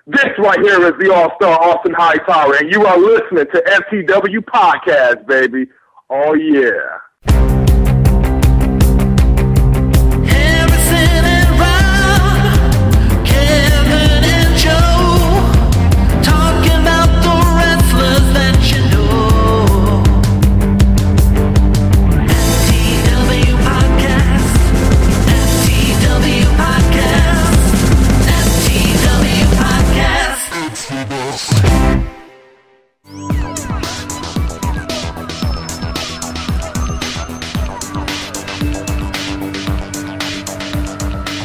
This right here is the All-Star Austin Hightower, and you are listening to FTW Podcast, baby. Oh, yeah.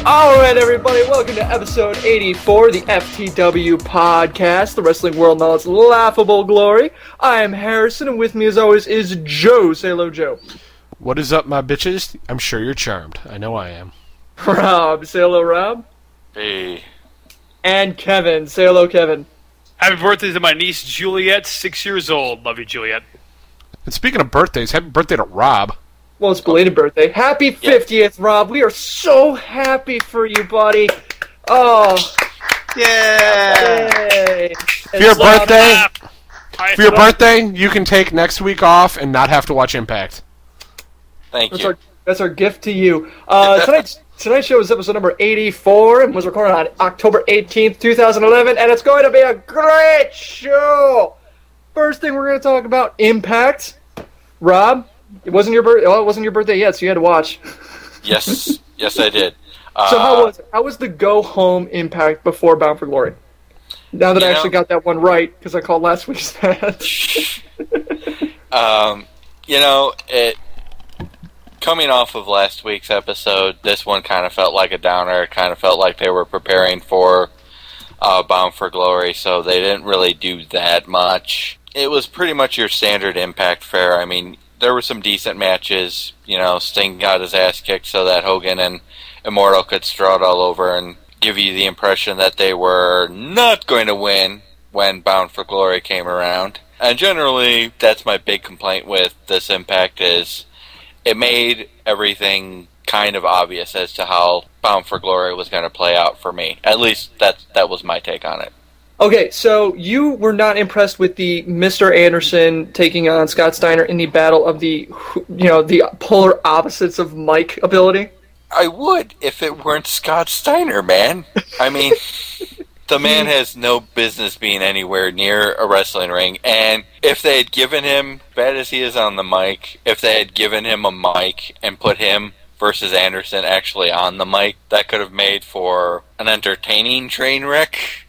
Alright everybody, welcome to episode 84, the FTW Podcast, the wrestling world in all its laughable glory. I am Harrison, and with me as always is Joe. Say hello, Joe. What is up, my bitches? I'm sure you're charmed. I know I am. Rob. Say hello, Rob. Hey. And Kevin. Say hello, Kevin. Happy birthday to my niece Juliet, 6 years old. Love you, Juliet. And speaking of birthdays, happy birthday to Rob. Well, it's belated birthday. Happy 50th, Rob. We are so happy for you, buddy. Oh. Yay! For your birthday, you can take next week off and not have to watch Impact. Thank you. That's our gift to you. Tonight's show is episode number 84 and was recorded on October 18th, 2011, and it's going to be a great show. First thing we're going to talk about, Impact. Rob? It wasn't your birthday. Oh, it wasn't your birthday yet, so you had to watch. Yes, I did. So how was the go home Impact before Bound for Glory? Now that I actually got that one right, because I called last week's match. Coming off of last week's episode, this one kind of felt like a downer. It kind of felt like they were preparing for Bound for Glory, so they didn't really do that much. It was pretty much your standard Impact fare. I mean, there were some decent matches. Sting got his ass kicked so that Hogan and Immortal could throw it all over and give you the impression that they were not going to win when Bound for Glory came around. And generally, that's my big complaint with this Impact is it made everything kind of obvious as to how Bound for Glory was going to play out for me. At least that was my take on it. Okay, so you were not impressed with the Mr. Anderson taking on Scott Steiner in the battle of the polar opposites of Mike ability? I would if it weren't Scott Steiner, man. I mean, the man has no business being anywhere near a wrestling ring, and if they had given him, bad as he is on the mic, if they had given him a mic and put him versus Anderson actually on the mic, that could have made for an entertaining train wreck.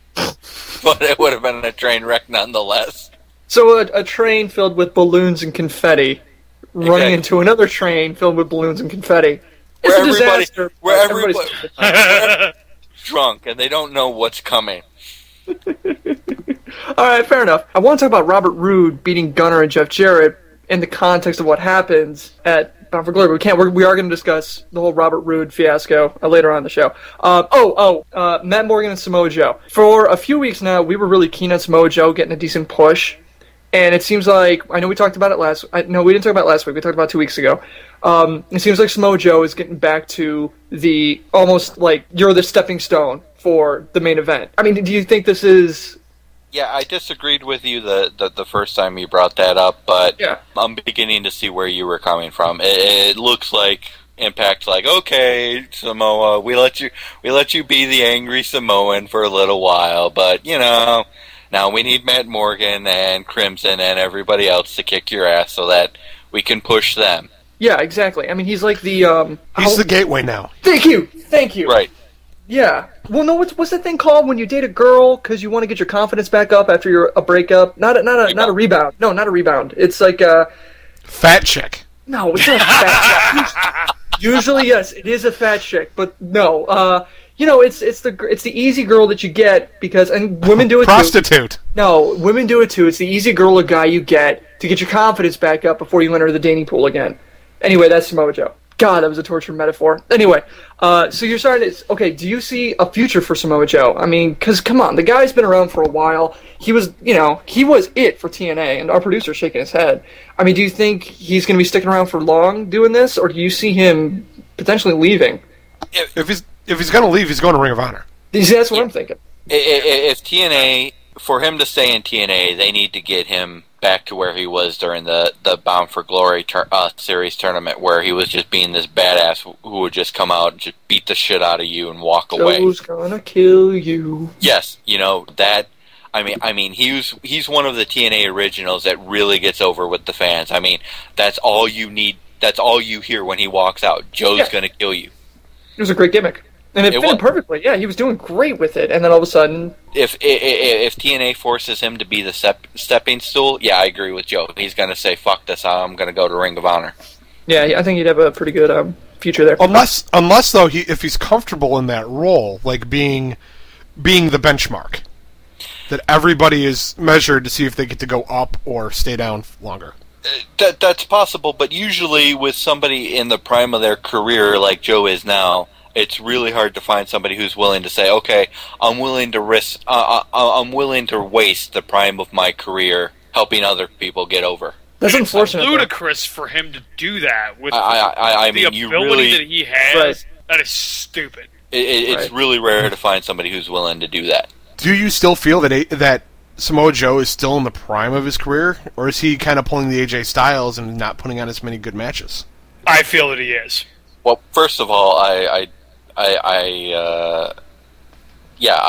But it would have been a train wreck nonetheless. So a train filled with balloons and confetti running into another train filled with balloons and confetti. It's where everybody's drunk and they don't know what's coming. Alright, fair enough. I want to talk about Robert Roode beating Gunner and Jeff Jarrett in the context of what happens at Bound for Glory. We are going to discuss the whole Robert Roode fiasco later on in the show. Matt Morgan and Samoa Joe. For a few weeks now, we were really keen on Samoa Joe getting a decent push. And it seems like, I know we talked about it we didn't talk about it last week. We talked about it 2 weeks ago. It seems like Samoa Joe is getting back to the, almost like, you're the stepping stone for the main event. I mean, do you think this is... Yeah, I disagreed with you the first time you brought that up, but yeah. I'm beginning to see where you were coming from. It looks like Impact's like, okay, Samoa, we let you be the angry Samoan for a little while, but now we need Matt Morgan and Crimson and everybody else to kick your ass so that we can push them. Yeah, exactly. I mean, he's like the he's the gateway now. Thank you. Right. Yeah. Well, no. What's that thing called when you date a girl because you want to get your confidence back up after a breakup? Not a rebound. No, not a rebound. It's like a fat chick. No, it's not a fat chick. Usually, yes, it is a fat chick, but no. It's the easy girl that you get and women do it prostitute. too. No, women do it too. It's the easy girl or guy you get to get your confidence back up before you enter the dating pool again. Anyway, that's Samoa Joe. God, that was a torture metaphor. Anyway, so you're starting to... Okay, do you see a future for Samoa Joe? I mean, because, come on, the guy's been around for a while. He was it for TNA, and our producer's shaking his head. I mean, do you think he's going to be sticking around for long doing this, or do you see him potentially leaving? If he's going to leave, he's going to Ring of Honor. That's what I'm thinking. If TNA, for him to stay in TNA, they need to get him back to where he was during the Bound for Glory series tournament, where he was just being this badass who would just come out and just beat the shit out of you and walk away. Joe's gonna kill you. Yes, that. I mean, he's one of the TNA originals that really gets over with the fans. I mean, that's all you need. That's all you hear when he walks out. Joe's gonna kill you. It was a great gimmick. And it fit him perfectly. Yeah, he was doing great with it. And then all of a sudden... If TNA forces him to be the stepping stool, yeah, I agree with Joe. He's going to say, fuck this, I'm going to go to Ring of Honor. Yeah, I think he'd have a pretty good future there. Unless though, if he's comfortable in that role, like being the benchmark, that everybody is measured to see if they get to go up or stay down longer. That's possible, but usually with somebody in the prime of their career like Joe is now... It's really hard to find somebody who's willing to say, "Okay, I'm willing to risk. I'm willing to waste the prime of my career helping other people get over." That's unfortunate. It's ludicrous for him to do that with I the mean, ability that he has. Right. That is stupid. It's really rare to find somebody who's willing to do that. Do you still feel that Samoa Joe is still in the prime of his career, or is he kind of pulling the AJ Styles and not putting on as many good matches? I feel that he is. Well, first of all, I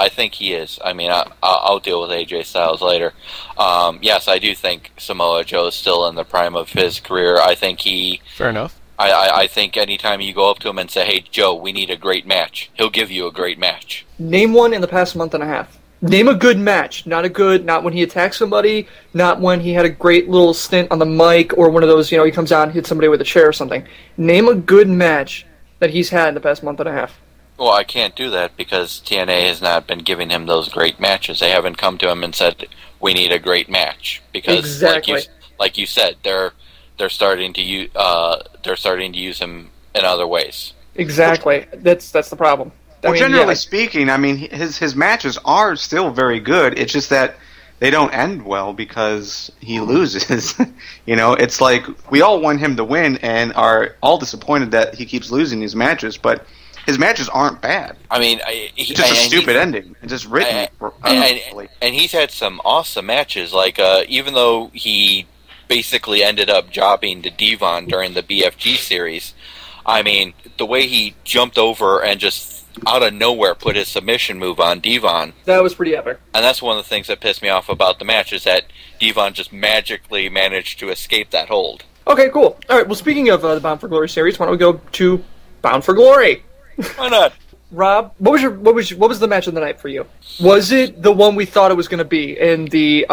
think he is. I mean, I'll deal with AJ Styles later. Yes, I do think Samoa Joe is still in the prime of his career. I think Fair enough. I think anytime you go up to him and say, "Hey, Joe, we need a great match," he'll give you a great match. Name one in the past month and a half. Name a good match. Not when he attacked somebody, not when he had a great little stint on the mic, or one of those, he comes out and hits somebody with a chair or something. Name a good match that he's had in the past month and a half. Well, I can't do that because TNA has not been giving him those great matches. They haven't come to him and said, "We need a great match," because, exactly. like you said, they're starting to use him in other ways. Exactly. That's the problem. Well, generally speaking, I mean, his matches are still very good. It's just that they don't end well because he loses. It's like we all want him to win and are all disappointed that he keeps losing these matches, but his matches aren't bad. I mean, it's just a stupid ending. It's just written. And he's had some awesome matches. Like even though he basically ended up jobbing to Devon during the BFG series, I mean, the way he jumped over and just out of nowhere put his submission move on Devon. That was pretty epic. And that's one of the things that pissed me off about the match, is that Devon just magically managed to escape that hold. Okay, cool. All right, well, speaking of the Bound for Glory series, why don't we go to Bound for Glory? Why not? Rob, what was the match of the night for you? Was it the one we thought it was going to be in the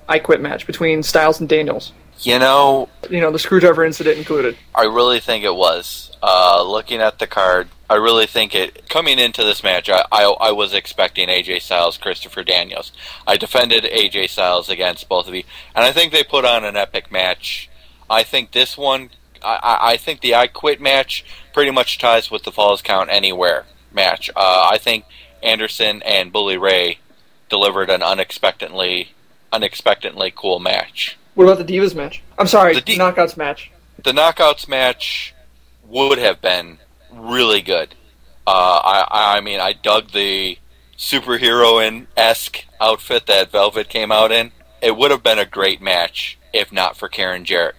I Quit match between Styles and Daniels? The screwdriver incident included. I really think it was. Looking at the card, I really think coming into this match, I was expecting AJ Styles, Christopher Daniels. I defended AJ Styles against both of you, and I think they put on an epic match. I think this one, I think the I Quit match pretty much ties with the Falls Count Anywhere match. I think Anderson and Bully Ray delivered an unexpectedly cool match. What about the Divas match? I'm sorry, the Knockouts match. The Knockouts match would have been really good. I mean, I dug the superhero-esque outfit that Velvet came out in. It would have been a great match if not for Karen Jarrett.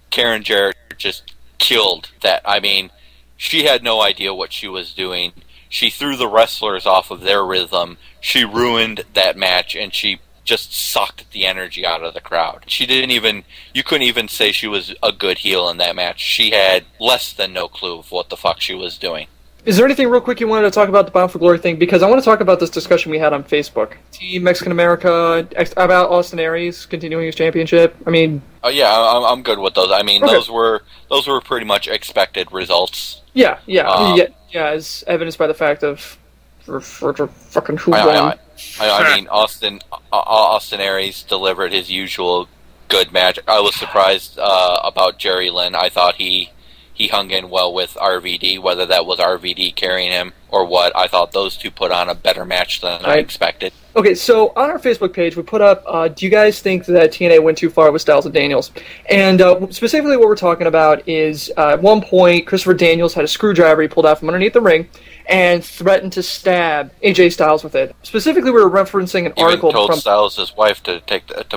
Karen Jarrett just killed that. I mean, she had no idea what she was doing. She threw the wrestlers off of their rhythm. She ruined that match, and she just sucked the energy out of the crowd. You couldn't even say she was a good heel in that match. She had less than no clue of what the fuck she was doing. Is there anything real quick you wanted to talk about the Bound for Glory thing? Because I want to talk about this discussion we had on Facebook. Team Mexican America, about Austin Aries continuing his championship. I mean... yeah, I'm good with those. I mean, okay. those were pretty much expected results. Yeah, as evidenced by the fact of fucking who won. I mean, Austin Aries delivered his usual good match. I was surprised about Jerry Lynn. I thought he hung in well with RVD, whether that was RVD carrying him or what. I thought those two put on a better match than I expected. Okay, so on our Facebook page, we put up, do you guys think that TNA went too far with Styles and Daniels? And specifically what we're talking about is, at one point, Christopher Daniels had a screwdriver he pulled out from underneath the ring, and threatened to stab AJ Styles with it. Specifically, we were referencing an article told from Styles' wife to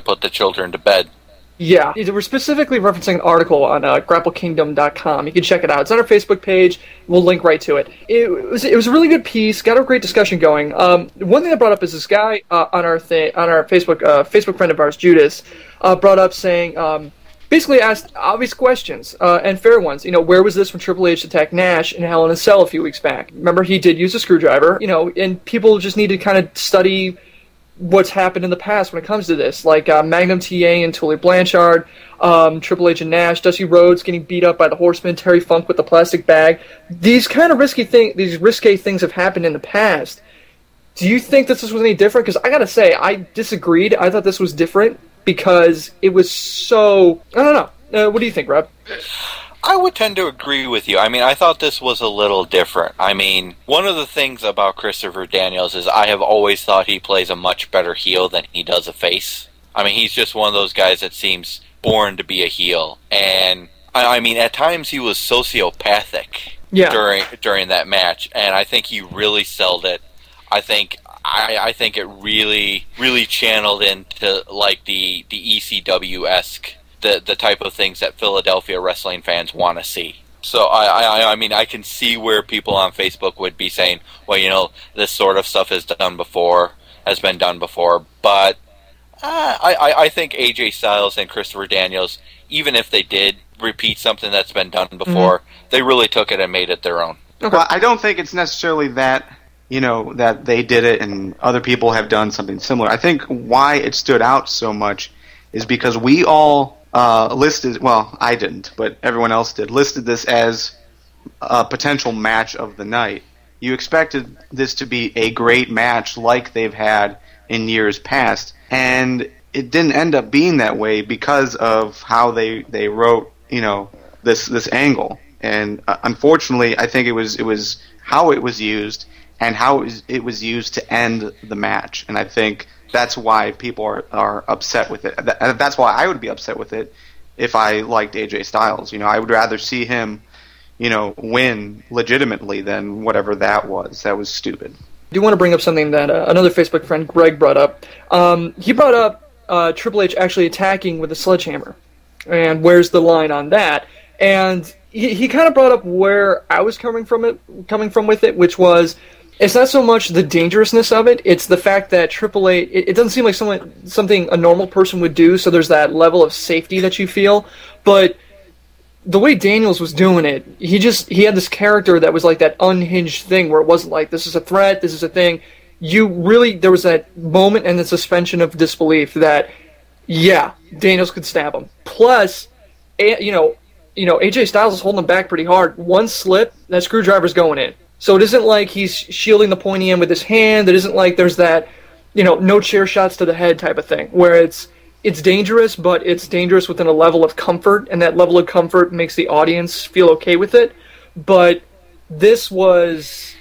put the children to bed. Yeah, we're specifically referencing an article on GrappleKingdom.com. You can check it out. It's on our Facebook page. We'll link right to it. It was a really good piece. Got a great discussion going. One thing I brought up is this guy on our Facebook friend of ours, Judas, brought up saying basically asked obvious questions and fair ones. Where was this when Triple H attacked Nash in Hell in a Cell a few weeks back? Remember, he did use a screwdriver. And people just need to kind of study what's happened in the past when it comes to this, like Magnum TA and Tully Blanchard, Triple H and Nash, Dusty Rhodes getting beat up by the Horseman, Terry Funk with the plastic bag. These kind of risque things have happened in the past. Do you think that this was any different? Because I gotta say, I disagreed. I thought this was different because it was so... I don't know. What do you think, Rob? I would tend to agree with you. I mean, I thought this was a little different. I mean, one of the things about Christopher Daniels is I have always thought he plays a much better heel than he does a face. I mean, he's just one of those guys that seems born to be a heel. And, I mean, at times he was sociopathic during that match, and I think he really sold it. I think it really, really channeled into, like, the ECW-esque the type of things that Philadelphia wrestling fans want to see. So I mean, I can see where people on Facebook would be saying, well, this sort of stuff has been done before, but I think AJ Styles and Christopher Daniels, even if they did repeat something that's been done before, they really took it and made it their own. Okay. Well, I don't think it's necessarily that, that they did it and other people have done something similar. I think why it stood out so much is because we all listed, well, I didn't, but everyone else did, listed this as a potential match of the night. You expected this to be a great match like they've had in years past, and it didn't end up being that way because of how they wrote, this angle. And unfortunately, I think it was how it was used and how it was used to end the match. And I think that's why people are upset with it. That's why I would be upset with it if I liked AJ Styles. I would rather see him, win legitimately than whatever that was. That was stupid. I do want to bring up something that another Facebook friend, Greg, brought up. He brought up Triple H actually attacking with a sledgehammer. And where's the line on that? And he kind of brought up where I was coming from with it, which was... It's not so much the dangerousness of it, it's the fact that Triple H, it doesn't seem like something a normal person would do, so there's that level of safety that you feel, but the way Daniels was doing it, he had this character that was like that unhinged thing where it wasn't like, this is a threat, this is a thing. There was that moment and the suspension of disbelief that, yeah, Daniels could stab him. Plus, AJ Styles is holding him back pretty hard. One slip, that screwdriver's going in. So it isn't like he's shielding the pointy end with his hand. It isn't like there's that, no chair shots to the head type of thing, where it's dangerous, but it's dangerous within a level of comfort, and that level of comfort makes the audience feel okay with it. But this was,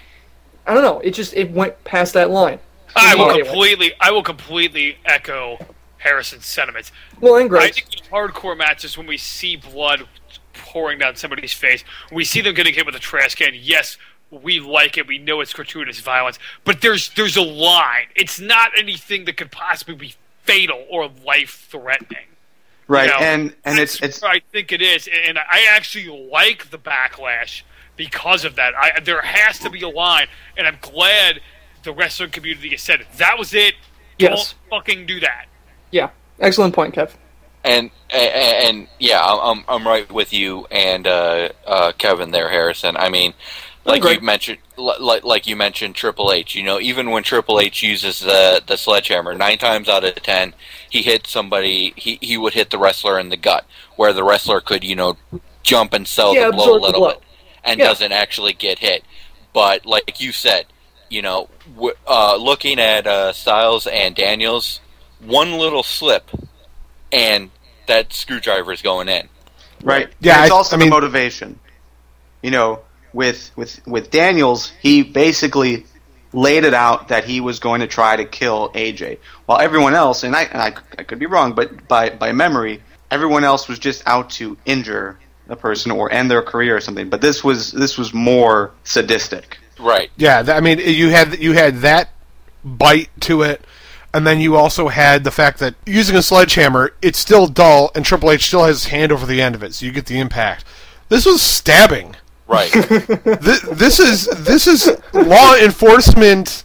I don't know, it went past that line. I will completely echo Harrison's sentiments. Well, and Greg. I think the hardcore matches when we see blood pouring down somebody's face, when we see them getting hit with a trash can, yes, we like it. We know it's gratuitous violence, but there's a line. It's not anything that could possibly be fatal or life-threatening. Right, and it's I think it is, and I actually like the backlash because of that. There has to be a line, and I'm glad the wrestling community has said that was it. Yes. Don't fucking do that. Yeah, excellent point, Kev. And yeah, I'm right with you and Kevin there, Harrison. I mean. Like you mentioned, Triple H. Even when Triple H uses the sledgehammer, 9 times out of 10, he hits somebody. He would hit the wrestler in the gut, where the wrestler could jump and sell the blow a little bit, and doesn't actually get hit. But like you said, looking at Styles and Daniels, one little slip, and that screwdriver's going in. Right. Yeah. It's also the motivation. With Daniels, he basically laid it out that he was going to try to kill AJ, while everyone else, and I could be wrong, but by memory, everyone else was just out to injure the person or end their career or something. But this was more sadistic. Right. Yeah, I mean, you had that bite to it, and then you also had the fact that using a sledgehammer, it's still dull, and Triple H still has his hand over the end of it, so you get the impact. This was stabbing. Right. This is law enforcement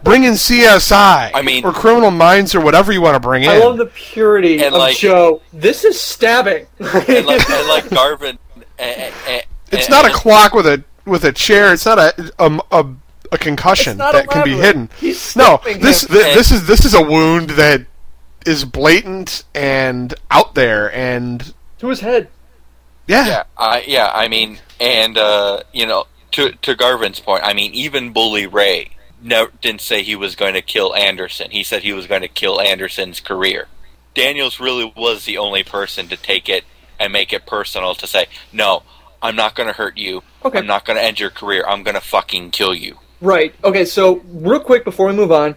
bringing CSI. I mean, or Criminal Minds or whatever you want to bring in. I love the purity of Joe. This is stabbing. and like Garvin. It's not a clock with a chair. It's not a concussion that can be hidden. No, this is a wound that is blatant and out there and to his head. Yeah. I mean, and to Garvin's point, I mean, even Bully Ray didn't say he was going to kill Anderson. He said he was going to kill Anderson's career. Daniels really was the only person to take it and make it personal, to say, no, I'm not going to hurt you. Okay. I'm not going to end your career. I'm going to fucking kill you. Right. Okay, so real quick before we move on,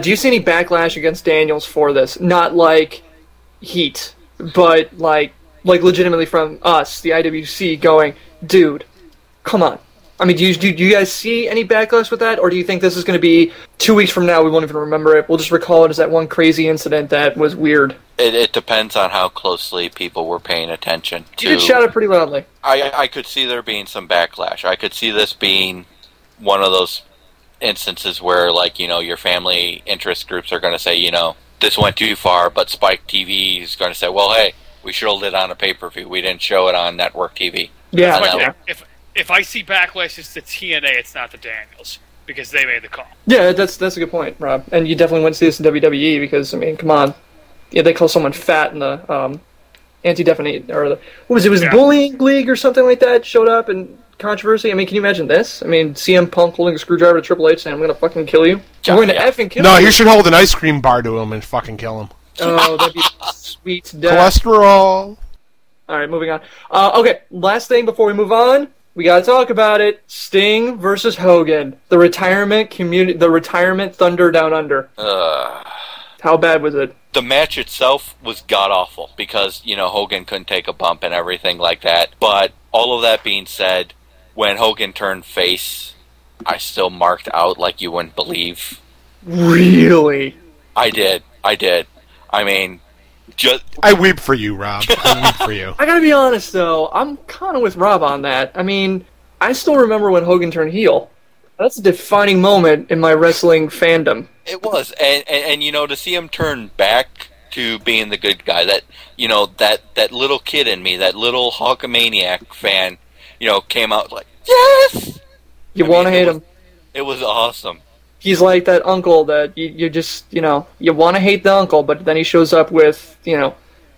do you see any backlash against Daniels for this? Not like heat, but like legitimately from us, the IWC, going, dude, come on. I mean, do you guys see any backlash with that, or do you think this is going to be 2 weeks from now, we won't even remember it, we'll just recall it as that one crazy incident that was weird? It depends on how closely people were paying attention to... You did shout it pretty loudly. I could see there being some backlash. I could see this being one of those instances where, like, your family interest groups are going to say, this went too far, but Spike TV is going to say, well, hey, we showed it on a pay-per-view. We didn't show it on network TV. Yeah. Like, if I see backlash, it's the TNA, it's not the Daniels, because they made the call. Yeah, that's a good point, Rob. And you definitely wouldn't see this in WWE because, I mean, come on. Yeah, they call someone fat in the anti-defamation, or what was it? Was Bullying League or something like that showed up in Controversy? I mean, can you imagine this? I mean, CM Punk holding a screwdriver to Triple H saying, I'm going to fucking kill you. I'm going to effing kill you. No, he should hold an ice cream bar to him and fucking kill him. Oh, that'd be sweet death. Cholesterol. All right, moving on. Okay, last thing before we move on, we got to talk about it. Sting versus Hogan, the retirement Thunder Down Under. How bad was it? The match itself was god-awful because, Hogan couldn't take a bump and everything like that. But all of that being said, when Hogan turned face, I still marked out like you wouldn't believe. Really? I did. I mean, I weep for you, Rob. I weep for you. I gotta be honest, though. I'm kind of with Rob on that. I mean, I still remember when Hogan turned heel. That's a defining moment in my wrestling fandom. It was, and to see him turn back to being the good guy, that that little kid in me, that little Hulkamaniac fan, came out like, yes. You want to hate him. It was awesome. He's like that uncle that you just, you want to hate the uncle, but then he shows up with, the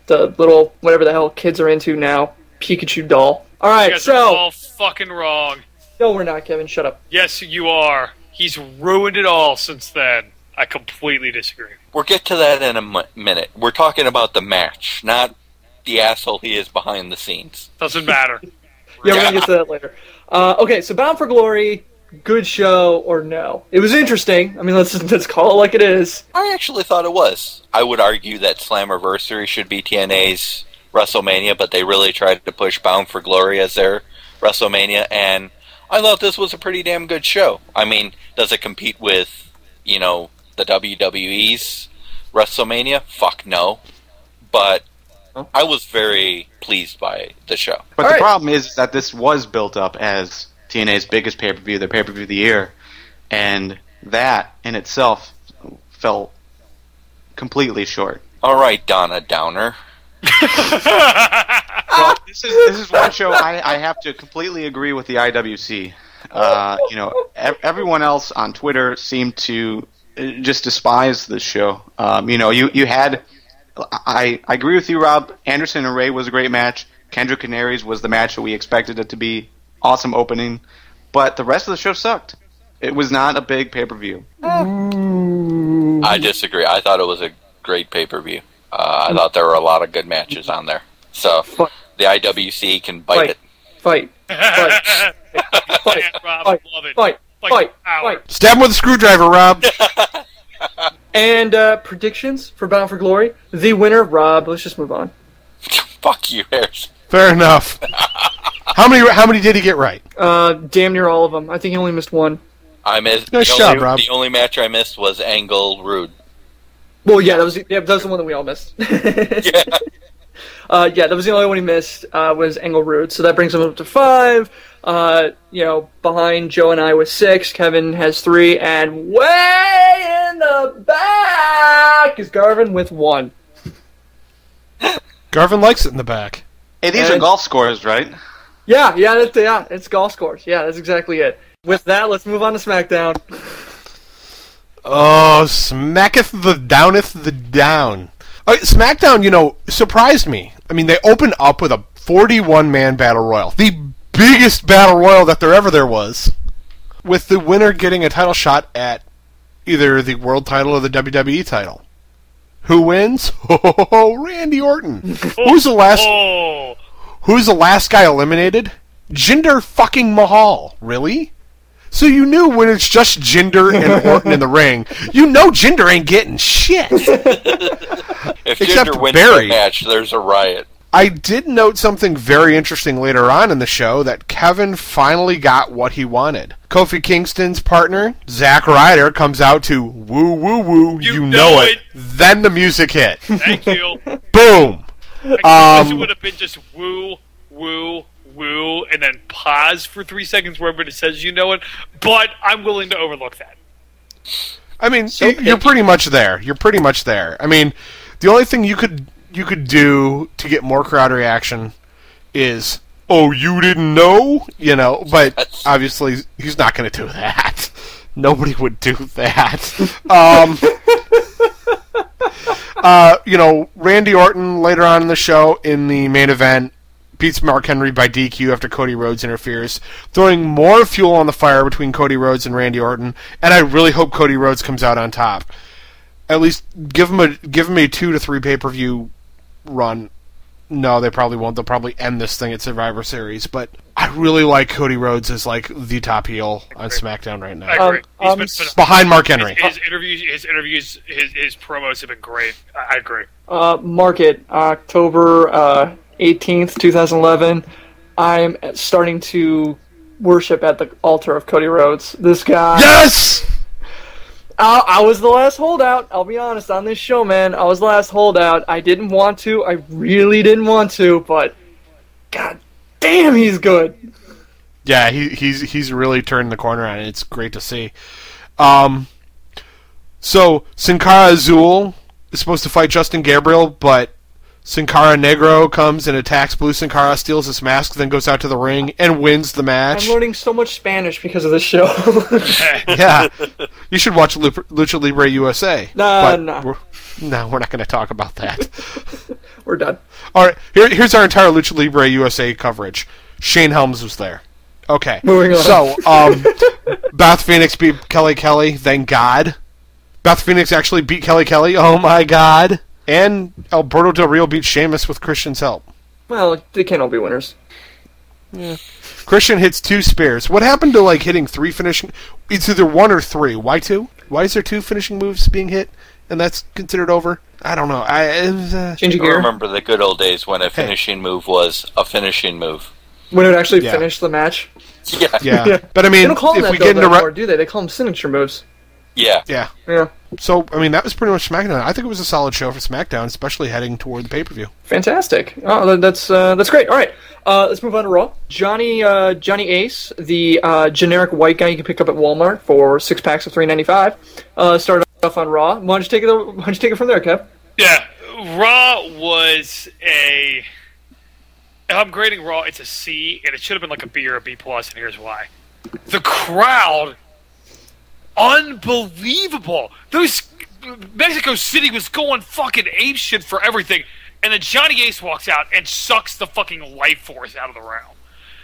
little, whatever the hell kids are into now, Pikachu doll. All right, you guys are all fucking wrong. No, we're not, Kevin. Shut up. Yes, you are. He's ruined it all since then. I completely disagree. We'll get to that in a minute. We're talking about the match, not the asshole he is behind the scenes. Doesn't matter. Yeah, we're going to get to that later. Okay, so Bound for Glory, good show or no? It was interesting. I mean, let's call it like it is. I actually thought it was. I would argue that Slammiversary should be TNA's WrestleMania, but they really tried to push Bound for Glory as their WrestleMania, and I thought this was a pretty damn good show. I mean, does it compete with, the WWE's WrestleMania? Fuck no. But I was very pleased by the show. But the problem is that this was built up as TNA's biggest pay-per-view, their pay-per-view of the year, and that in itself fell completely short. All right, Donna Downer. Well, this is one show I have to completely agree with the IWC. Everyone else on Twitter seemed to just despise this show. You had, I agree with you, Rob. Anderson and Ray was a great match. Kendrick Canaries was the match that we expected it to be. Awesome opening, but the rest of the show sucked. It was not a big pay-per-view. I disagree. I thought it was a great pay-per-view. I thought there were a lot of good matches on there. So the IWC can bite it. Fight. Stab him with a screwdriver, Rob. And predictions for Bound for Glory. The winner, Rob. Let's just move on. Fuck you, Harris. Fair enough. How many did he get right? Damn near all of them. I think he only missed one. I missed. Nice job, Rob. The only match I missed was Angle Rude. Well, yeah, that was the one that we all missed. Yeah. Yeah, that was the only one he missed, was Angle Roode. So that brings him up to 5. Behind Joe and I with 6. Kevin has 3. And way in the back is Garvin with 1. Garvin likes it in the back. Hey, these are golf scores, right? Yeah, it's golf scores. Yeah, that's exactly it. With that, let's move on to SmackDown. Oh, smacketh the downeth the down. SmackDown, surprised me. I mean, they opened up with a 41-man battle royal. The biggest battle royal that there was. With the winner getting a title shot at either the world title or the WWE title. Who wins? Oh, Randy Orton. Who's the last guy eliminated? Jinder fucking Mahal. Really? So you knew when it's just Jinder and Orton in the ring, Jinder ain't getting shit. If Except Jinder wins Barry. the match, there's a riot. I did note something very interesting later on in the show, that Kevin finally got what he wanted. Kofi Kingston's partner, Zack Ryder, comes out to woo woo woo, you know it. Then the music hit. Thank you. Boom. I guess it would have been just woo, woo, woo, and then pause for 3 seconds wherever it says you know it, but I'm willing to overlook that. I mean, you're pretty much there. I mean, the only thing you could do to get more crowd reaction is, oh, you didn't know? But obviously he's not going to do that. Nobody would do that. Randy Orton later on in the show in the main event beats Mark Henry by DQ after Cody Rhodes interferes, throwing more fuel on the fire between Cody Rhodes and Randy Orton, and I really hope Cody Rhodes comes out on top. At least give him a 2 to 3 pay-per-view run. No, they probably won't. They'll probably end this thing at Survivor Series, but I really like Cody Rhodes as like the top heel on SmackDown right now. I agree. Behind Mark Henry. His interviews, his promos have been great. I agree. Mark it, October 18th, 2011. I'm starting to worship at the altar of Cody Rhodes. This guy. Yes! I was the last holdout. I'll be honest on this show, man. I was the last holdout. I didn't want to. I really didn't want to, but god damn, he's good. Yeah, he's really turned the corner on it. It's great to see. So Sin Cara Azul is supposed to fight Justin Gabriel, but Sin Cara Negro comes and attacks Blue Sin Cara, steals his mask, then goes out to the ring and wins the match. I'm learning so much Spanish because of this show. Yeah. You should watch Lucha Libre USA. No. We're not going to talk about that. We're done. All right, here's our entire Lucha Libre USA coverage. Shane Helms was there. Okay. Moving on. So, Beth Phoenix beat Kelly, thank God. Beth Phoenix actually beat Kelly, oh my God. And Alberto Del Rio beat Sheamus with Christian's help. Well, they can't all be winners. Yeah. Christian hits 2 spears. What happened to hitting 3 finishing? It's either 1 or 3. Why 2? Why is there 2 finishing moves being hit, and that's considered over? I don't know. Change of gear. I remember the good old days when a finishing move was a finishing move. When it would actually finish the match. Yeah. But I mean, they don't call them if that we get into anymore, do they? They call them signature moves. Yeah. So, I mean, that was pretty much SmackDown. I think it was a solid show for SmackDown, especially heading toward the pay-per-view. Fantastic. Oh, that's great. All right, let's move on to Raw. Johnny Ace, the generic white guy you can pick up at Walmart for 6 packs of $3.95. Started off on Raw. Why don't you take it from there, Kev? Yeah, Raw was a. If I'm grading Raw, it's a C, and it should have been like a B or a B+, and here's why. The crowd. Unbelievable! Mexico City was going fucking apeshit for everything, and then Johnny Ace walks out and sucks the fucking life force out of the room.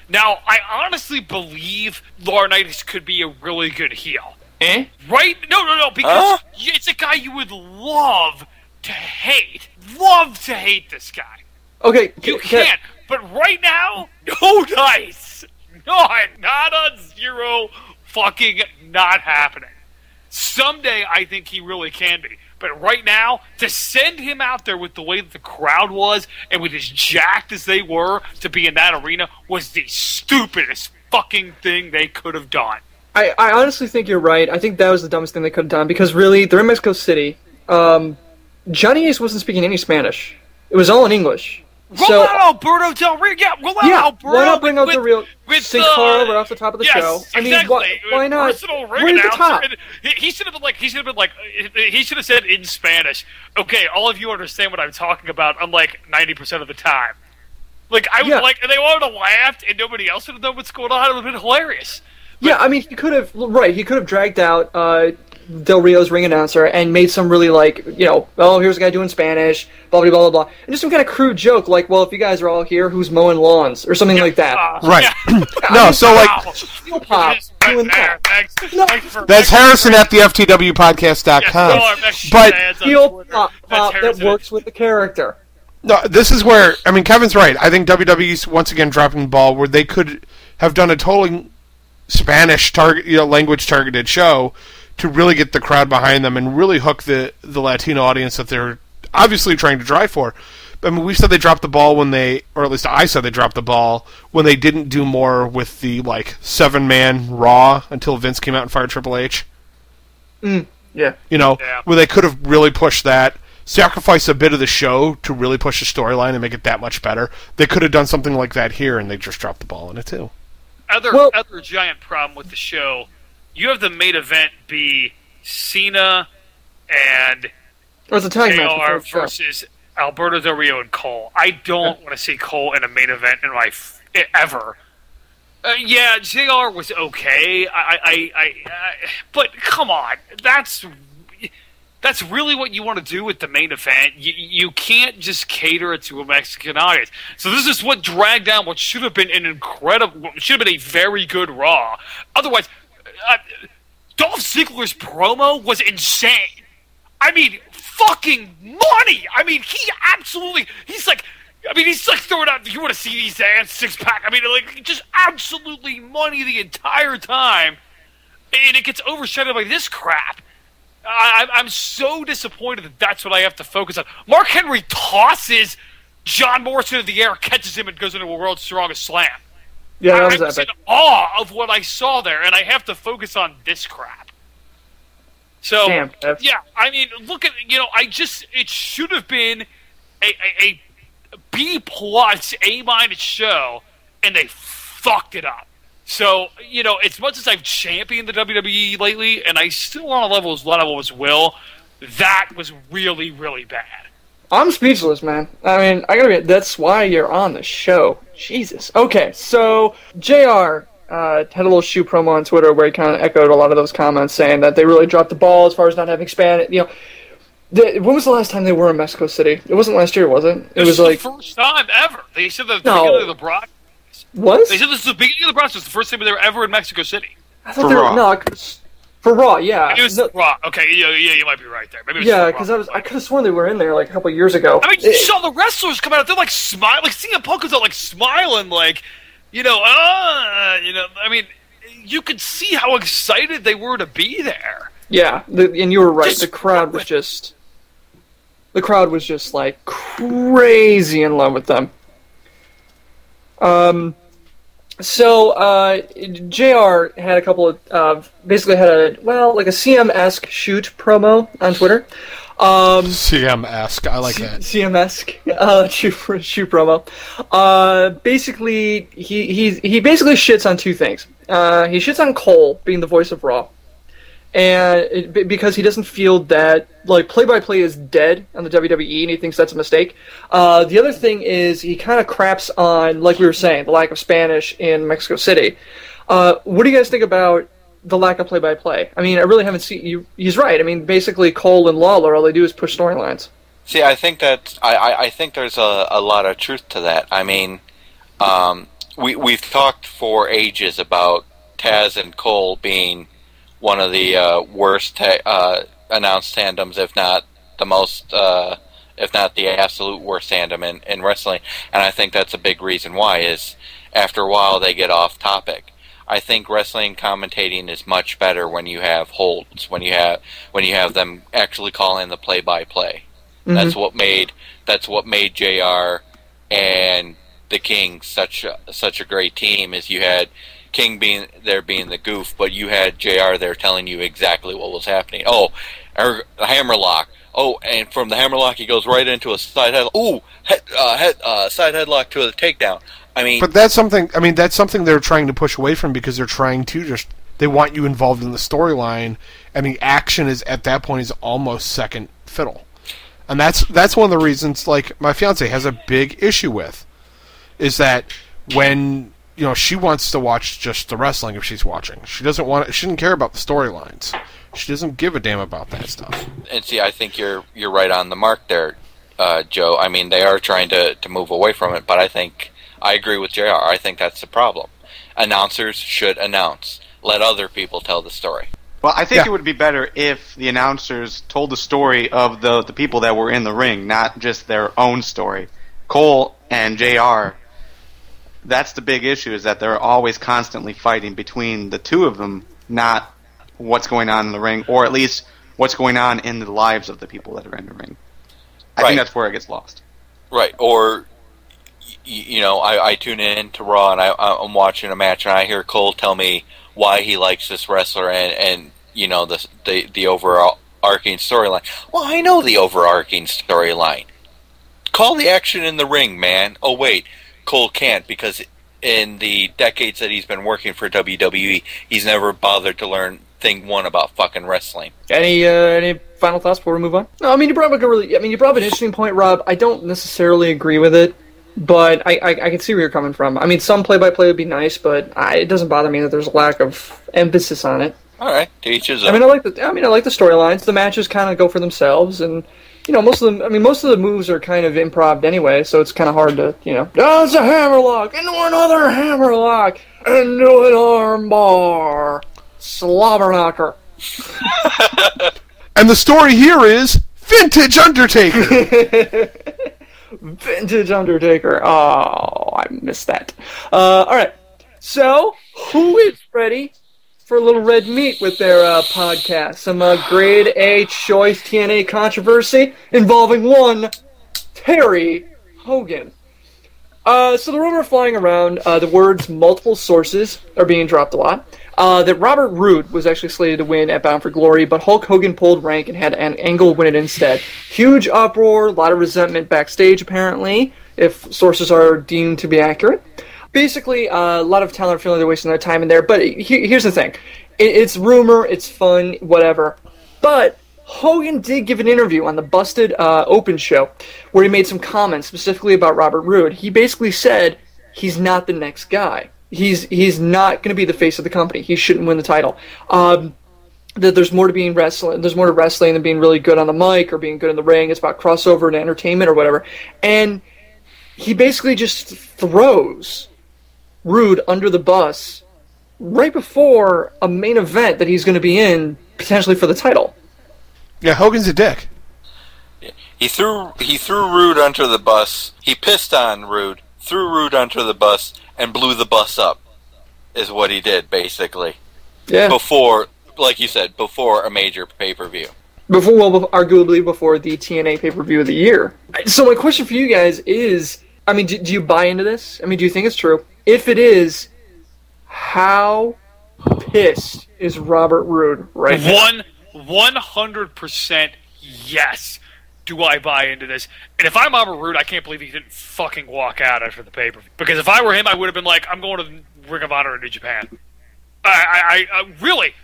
Now, I honestly believe Laurinaitis could be a really good heel. Right? No, because it's a guy you would love to hate. Love to hate this guy. Okay, you can't. But right now, no dice. Not on 0. Fucking not happening. Someday I think he really can be. But right now, to send him out there with the way that the crowd was and with as jacked as they were to be in that arena was the stupidest fucking thing they could have done. I honestly think you're right. I think that was the dumbest thing they could have done, because really, they're in Mexico City. Johnny Ace wasn't speaking any Spanish. It was all in English. Roll out Alberto Del Rio. Yeah, roll out Alberto. Why not bring out Del Rio? Sin Cara right off the top of the show. Exactly. I mean, why not? Right at the top. He should have said in Spanish, okay, all of you understand what I'm talking about, unlike 90% of the time. And they would have laughed, and nobody else would have known what's going on. It would have been hilarious. But, I mean, he could have dragged out Del Rio's ring announcer and made some really, here's a guy doing Spanish, blah, blah, blah, blah, blah. And just some kind of crude joke, like, well, if you guys are all here, who's mowing lawns? Or something like that. Right. Steel Pop doing that. That's Harrison at the FTWpodcast.com. But Steel Pop that works with the character. No, this is where, I mean, Kevin's right. I think WWE's once again dropping the ball where they could have done a totally Spanish language targeted show to really get the crowd behind them and really hook the Latino audience that they're obviously trying to drive for. I mean, we said they dropped the ball or at least I said they dropped the ball when they didn't do more with the 7-man Raw until Vince came out and fired Triple H. Yeah. Where they could have really pushed that, sacrifice a bit of the show to really push the storyline and make it that much better. They could have done something like that here, and they just dropped the ball on it too. Other giant problem with the show, you have the main event be Cena and JR versus Alberto Del Rio and Cole. I don't want to see Cole in a main event in life ever. JR was okay. But come on, that's really what you want to do with the main event. You can't just cater it to a Mexican audience. So this is what dragged down what should have been a very good Raw. Otherwise, Dolph Ziggler's promo was insane. I mean, fucking money. I mean, he's like throwing out, you want to see these ads, 6-pack. I mean, just absolutely money the entire time. And it gets overshadowed by this crap. I'm so disappointed that that's what I have to focus on. Mark Henry tosses John Morrison in the air, catches him, and goes into a World's Strongest Slam. Yeah, I was in awe of what I saw there, and I have to focus on this crap. So, I mean, look at, it should have been a B+, A- show, and they fucked it up. So, as much as I've championed the WWE lately, and I still want to level as Will, that was really, really bad. I'm speechless, man. I mean, that's why you're on the show. Jesus. Okay, so JR had a little shoe promo on Twitter where he kind of echoed a lot of those comments, saying that they really dropped the ball as far as not having Spanish. When was the last time they were in Mexico City? It wasn't last year, was it? It was the first time ever. They said the beginning of the broadcast. Was? They said this was the beginning of the broadcast. The first time they were ever in Mexico City. I thought for Raw, yeah. It was Raw. Okay, you might be right there. Maybe because I could have sworn they were in there a couple years ago. I mean, you saw the wrestlers come out. They're smiling. CM Punk was out smiling, I mean, you could see how excited they were to be there. Yeah, and you were right. The crowd was just crazy in love with them. So JR had a couple of basically had a CM-esque shoot promo on Twitter. CM-esque, I like that. CM-esque shoot promo. Basically, he basically shits on two things. He shits on Cole being the voice of Raw, and because he doesn't feel that play-by-play is dead on the WWE, and he thinks that's a mistake. The other thing is he kind of craps on, like we were saying, the lack of Spanish in Mexico City. What do you guys think about the lack of play-by-play? I mean, I really haven't seen you. He's right. I mean, basically Cole and Lawler, all they do is push storylines. See, I think that I think there's a lot of truth to that. I mean, we've talked for ages about Taz and Cole being one of the worst announced tandems, if not the most, if not the absolute worst tandem in wrestling. And I think that's a big reason why, is after a while they get off topic. I think wrestling commentating is much better when you have holds, when you have them actually call in the play-by-play. Mm-hmm. That's what made JR and the King such a great team, is you had King being the goof, but you had JR there telling you exactly what was happening. Oh, a hammerlock. Oh, and from the hammerlock he goes right into a side headlock. Ooh, side headlock to the takedown. I mean, but that's something. I mean, that's something they're trying to push away from because they're trying to they want you involved in the storyline, and the action is at that point is almost second fiddle, and that's one of the reasons. Like my fiance has a big issue with, is that when she wants to watch just the wrestling if she's watching. She doesn't care about the storylines. She doesn't give a damn about that stuff. And see, I think you're right on the mark there, Joe. I mean, they are trying to move away from it, but I agree with JR. I think that's the problem. Announcers should announce. Let other people tell the story. Well, I think it would be better if the announcers told the story of the people that were in the ring, not just their own story. Cole and JR, that's the big issue, is that they're always constantly fighting between the two of them, not what's going on in the ring, or at least what's going on in the lives of the people that are in the ring. I think that's where it gets lost. Right, or, I tune in to Raw and I'm watching a match and I hear Cole tell me why he likes this wrestler and the overarching storyline. Well, I know the overarching storyline. Call the action in the ring, man. Oh, wait. Cole can't because in the decades that he's been working for WWE, he's never bothered to learn thing one about fucking wrestling. Any final thoughts before we move on? No, I mean you brought up an interesting point, Rob. I don't necessarily agree with it, but I can see where you're coming from. I mean, some play-by-play would be nice, but it doesn't bother me that there's a lack of emphasis on it. All right, to each his own. I mean, I like the storylines. The matches kind of go for themselves, and most of the moves are kind of improv anyway, so it's kind of hard to, it's a hammerlock, into another hammerlock, into an armbar, slobber knocker. And the story here is Vintage Undertaker. Vintage Undertaker. Oh, I missed that. All right, so who is ready for a little red meat with their podcast? Some grade A choice TNA controversy involving one Terry Hogan. So the rumor flying around, the words multiple sources are being dropped a lot, that Robert Roode was actually slated to win at Bound for Glory, but Hulk Hogan pulled rank and had an Angle win it instead. Huge uproar, a lot of resentment backstage apparently, if sources are deemed to be accurate. Basically, a lot of talent feeling they're wasting their time in there, but here's the thing. It's rumor, it's fun, whatever. But Hogan did give an interview on the Busted Open show where he made some comments specifically about Robert Roode. He basically said he's not the next guy. He's not going to be the face of the company. He shouldn't win the title. That there's more to being wrestling. There's more to wrestling than being really good on the mic or being good in the ring. It's about crossover and entertainment or whatever. And he basically just throws Roode under the bus right before a main event that he's going to be in potentially for the title. Yeah, Hogan's a dick. He threw Roode under the bus. He pissed on Roode, threw Roode under the bus, and blew the bus up. Is what he did basically. Yeah. Before, like you said, before a major pay-per-view. Arguably before the TNA pay-per-view of the year. So my question for you guys is, I mean, do you buy into this? I mean, do you think it's true? If it is, how pissed is Robert Roode right now? 100% yes. Do I buy into this? And if I'm Robert Roode, I can't believe he didn't fucking walk out after the pay-per-view. Because if I were him, I would have been like, I'm going to Ring of Honor in New Japan. Really?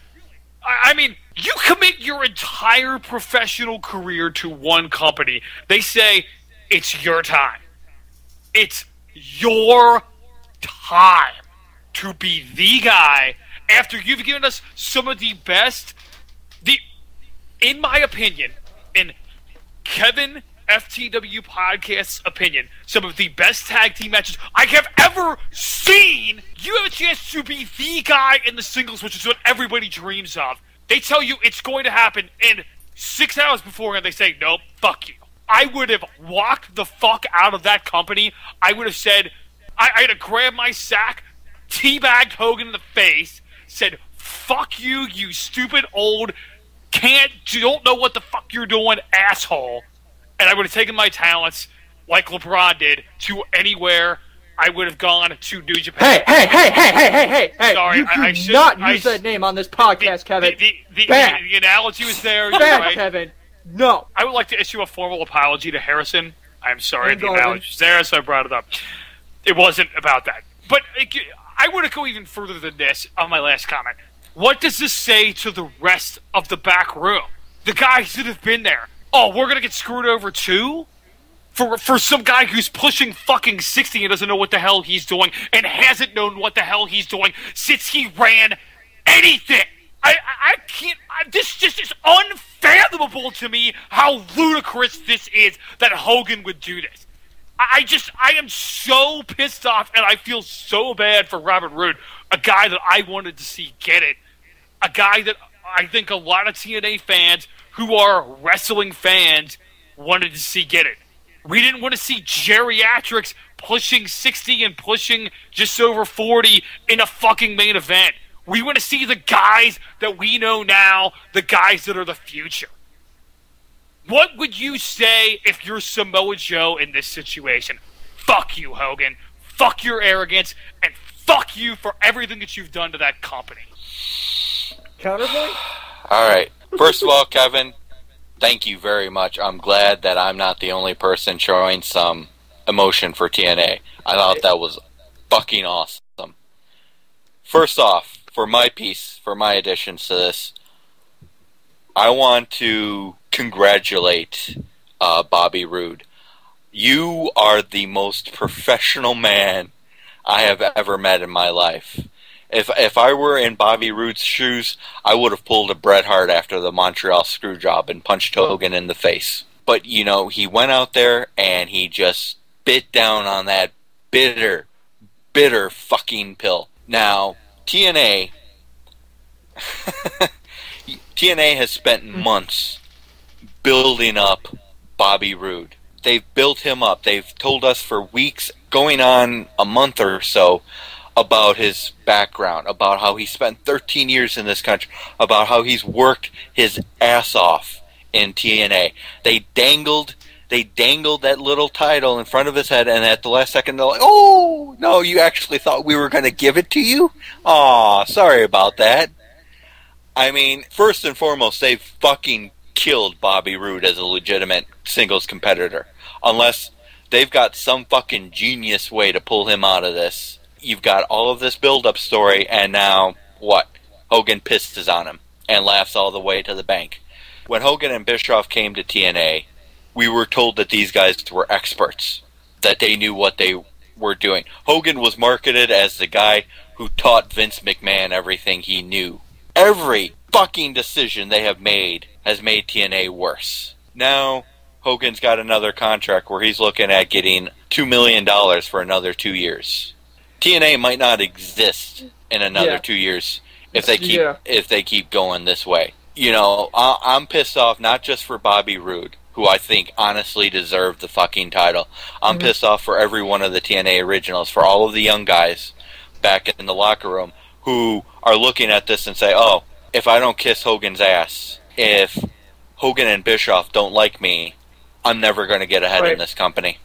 I mean, you commit your entire professional career to one company. They say, it's your time. It's your time to be the guy after you've given us some of the best, in my opinion, in Kevin FTW Podcast's opinion, some of the best tag team matches I have ever seen. You have a chance to be the guy in the singles, which is what everybody dreams of. They tell you it's going to happen, and 6 hours beforehand they say, nope, fuck you. I would have walked the fuck out of that company. I would have said, I had to grab my sack, teabagged Hogan in the face, said, fuck you, you stupid old, don't know what the fuck you're doing, asshole. And I would have taken my talents, like LeBron did, to anywhere I would have gone to New Japan. Hey! Sorry, I should not use that name on this podcast, Kevin. The analogy was there. Bad, right. Kevin. No. I would like to issue a formal apology to Harrison. I'm sorry, the analogy was there, so I brought it up. It wasn't about that. But I would go even further than this on my last comment. What does this say to the rest of the back room? The guys that have been there. Oh, we're going to get screwed over too? For some guy who's pushing fucking 60 and doesn't know what the hell he's doing and hasn't known what the hell he's doing since he ran anything. I can't. This just is unfathomable to me how ludicrous this is that Hogan would do this. I am so pissed off and I feel so bad for Robert Roode, a guy that I wanted to see get it. A guy that I think a lot of TNA fans who are wrestling fans wanted to see get it. We didn't want to see geriatrics pushing 60 and pushing just over 40 in a fucking main event. We want to see the guys that we know now, the guys that are the future. What would you say if you're Samoa Joe in this situation? Fuck you, Hogan. Fuck your arrogance. And fuck you for everything that you've done to that company. Counterpoint? All right. First of all, Kevin, thank you very much. I'm glad that I'm not the only person showing some emotion for TNA. I thought that was fucking awesome. First off, for my piece, for my additions to this, I want to congratulate Bobby Roode. You are the most professional man I have ever met in my life. If I were in Bobby Roode's shoes, I would have pulled a Bret Hart after the Montreal Screwjob and punched Hogan in the face. But, you know, he went out there and he just bit down on that bitter fucking pill. Now, TNA has spent months building up Bobby Roode. They've built him up. They've told us for weeks, going on a month or so, about his background, about how he spent 13 years in this country, about how he's worked his ass off in TNA. They dangled that little title in front of his head, and at the last second they're like, oh, no, you actually thought we were going to give it to you? Aw, sorry about that. I mean, first and foremost, they've fucking killed Bobby Roode as a legitimate singles competitor. Unless they've got some fucking genius way to pull him out of this. You've got all of this build-up story, and now, what? Hogan pisses on him and laughs all the way to the bank. When Hogan and Bischoff came to TNA, we were told that these guys were experts, that they knew what they were doing. Hogan was marketed as the guy who taught Vince McMahon everything he knew. Every fucking decision they have made has made TNA worse. Now, Hogan's got another contract where he's looking at getting $2 million for another 2 years. TNA might not exist in another 2 years if they keep going this way. You know, I'm pissed off not just for Bobby Roode, who I think honestly deserved the fucking title. I'm pissed off for every one of the TNA originals, for all of the young guys back in the locker room who are looking at this and say, oh, if I don't kiss Hogan's ass, if Hogan and Bischoff don't like me, I'm never going to get ahead in this company.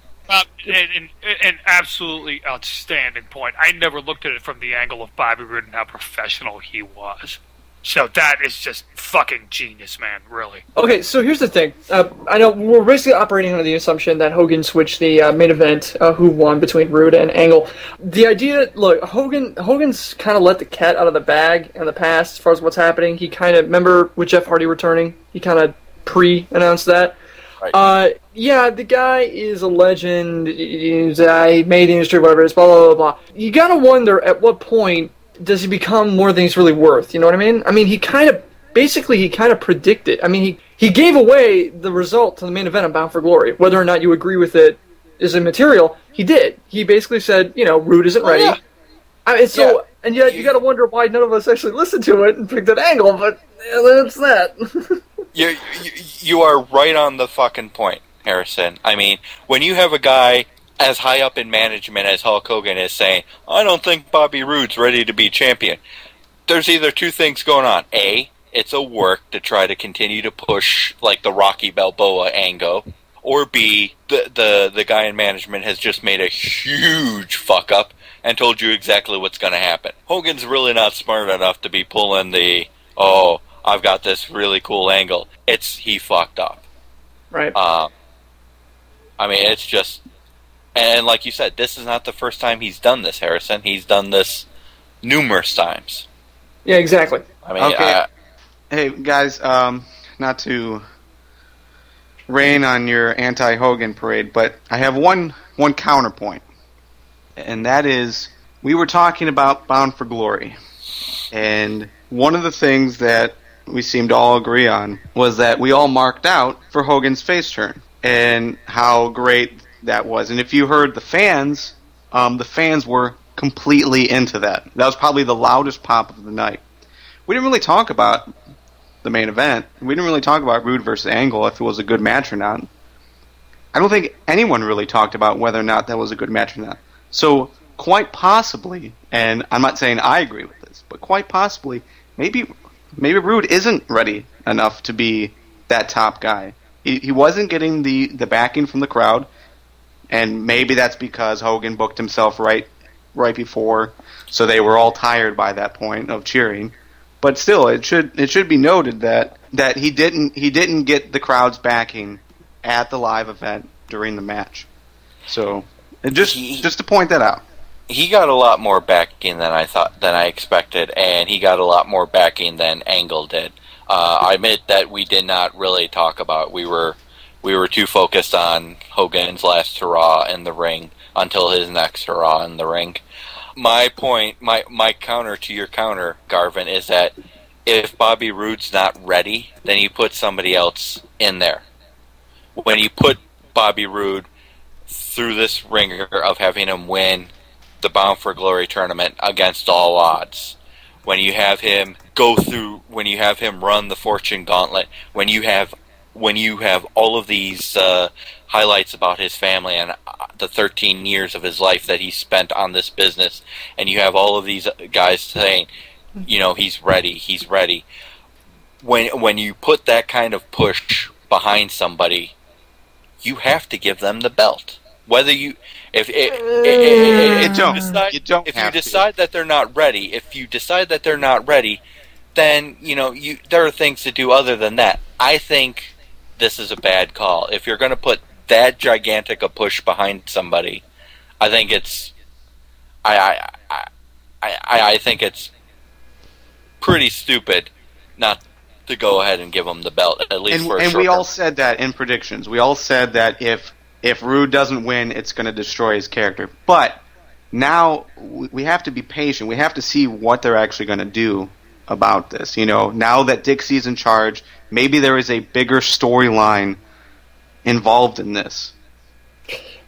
An absolutely outstanding point. I never looked at it from the angle of Bobby Roode and how professional he was. So that is just fucking genius, man, really. Okay, so here's the thing. I know we're basically operating under the assumption that Hogan switched the main event, who won between Roode and Angle. The idea, look, Hogan's kind of let the cat out of the bag in the past as far as what's happening. He kind of, remember with Jeff Hardy returning, he kind of pre-announced that. Right. Yeah, the guy is a legend. He made the industry, whatever it is, blah, blah, blah, blah. You gotta wonder at what point does he become more than he's really worth? You know what I mean? I mean, he kind of predicted. I mean, he gave away the result to the main event of Bound for Glory. Whether or not you agree with it is immaterial. He did. He basically said, you know, Roode isn't ready. Yeah. I mean, and yet you gotta wonder why none of us actually listened to it and picked an angle, but that's that. You are right on the fucking point, Harrison. I mean, when you have a guy as high up in management as Hulk Hogan is saying, I don't think Bobby Roode's ready to be champion, there's either two things going on. A, it's a work to try to continue to push, like, the Rocky Balboa angle. or B, the guy in management has just made a huge fuck up and told you exactly what's going to happen. Hogan's really not smart enough to be pulling the, oh, I've got this really cool angle. He fucked up. Right. I mean, it's just, and like you said, this is not the first time he's done this, Harrison. He's done this numerous times. Yeah, exactly. I mean, okay. Hey, guys, not to rain on your anti-Hogan parade, but I have one counterpoint, and that is, we were talking about Bound for Glory, and one of the things that we seemed to all agree on was that we all marked out for Hogan's face turn, and how great that was. And if you heard the fans were completely into that. That was probably the loudest pop of the night. We didn't really talk about the main event. We didn't really talk about Roode versus Angle, if it was a good match or not. I don't think anyone really talked about whether or not that was a good match or not. So, quite possibly, and I'm not saying I agree with this, but quite possibly, maybe Roode isn't ready enough to be that top guy. He wasn't getting the backing from the crowd, and maybe that's because Hogan booked himself right before, so they were all tired by that point of cheering. But still, it should be noted that he didn't get the crowd's backing at the live event during the match. So, just to point that out. He got a lot more backing than I expected, and he got a lot more backing than Angle did. I admit that we did not really talk about. We were too focused on Hogan's last hurrah in the ring until his next hurrah in the ring. My point, my counter to your counter, Garvin, is that if Bobby Roode's not ready, then you put somebody else in there. When you put Bobby Roode through this ringer of having him win the Bound for Glory tournament against all odds, when you have him run the Fortune Gauntlet, when you have all of these highlights about his family and the 13 years of his life that he spent on this business, and you have all of these guys saying, he's ready. When you put that kind of push behind somebody, you have to give them the belt. Whether you decide that they're not ready, then there are things to do other than that. I think this is a bad call. If you're going to put that gigantic a push behind somebody, I think it's I think it's pretty stupid not to go ahead and give him the belt, at least for a short And we term. all said that in predictions. We all said that if Roode doesn't win, it's going to destroy his character. But now we have to be patient. We have to see what they're actually going to do about this. Now that Dixie's in charge, maybe there is a bigger storyline involved in this.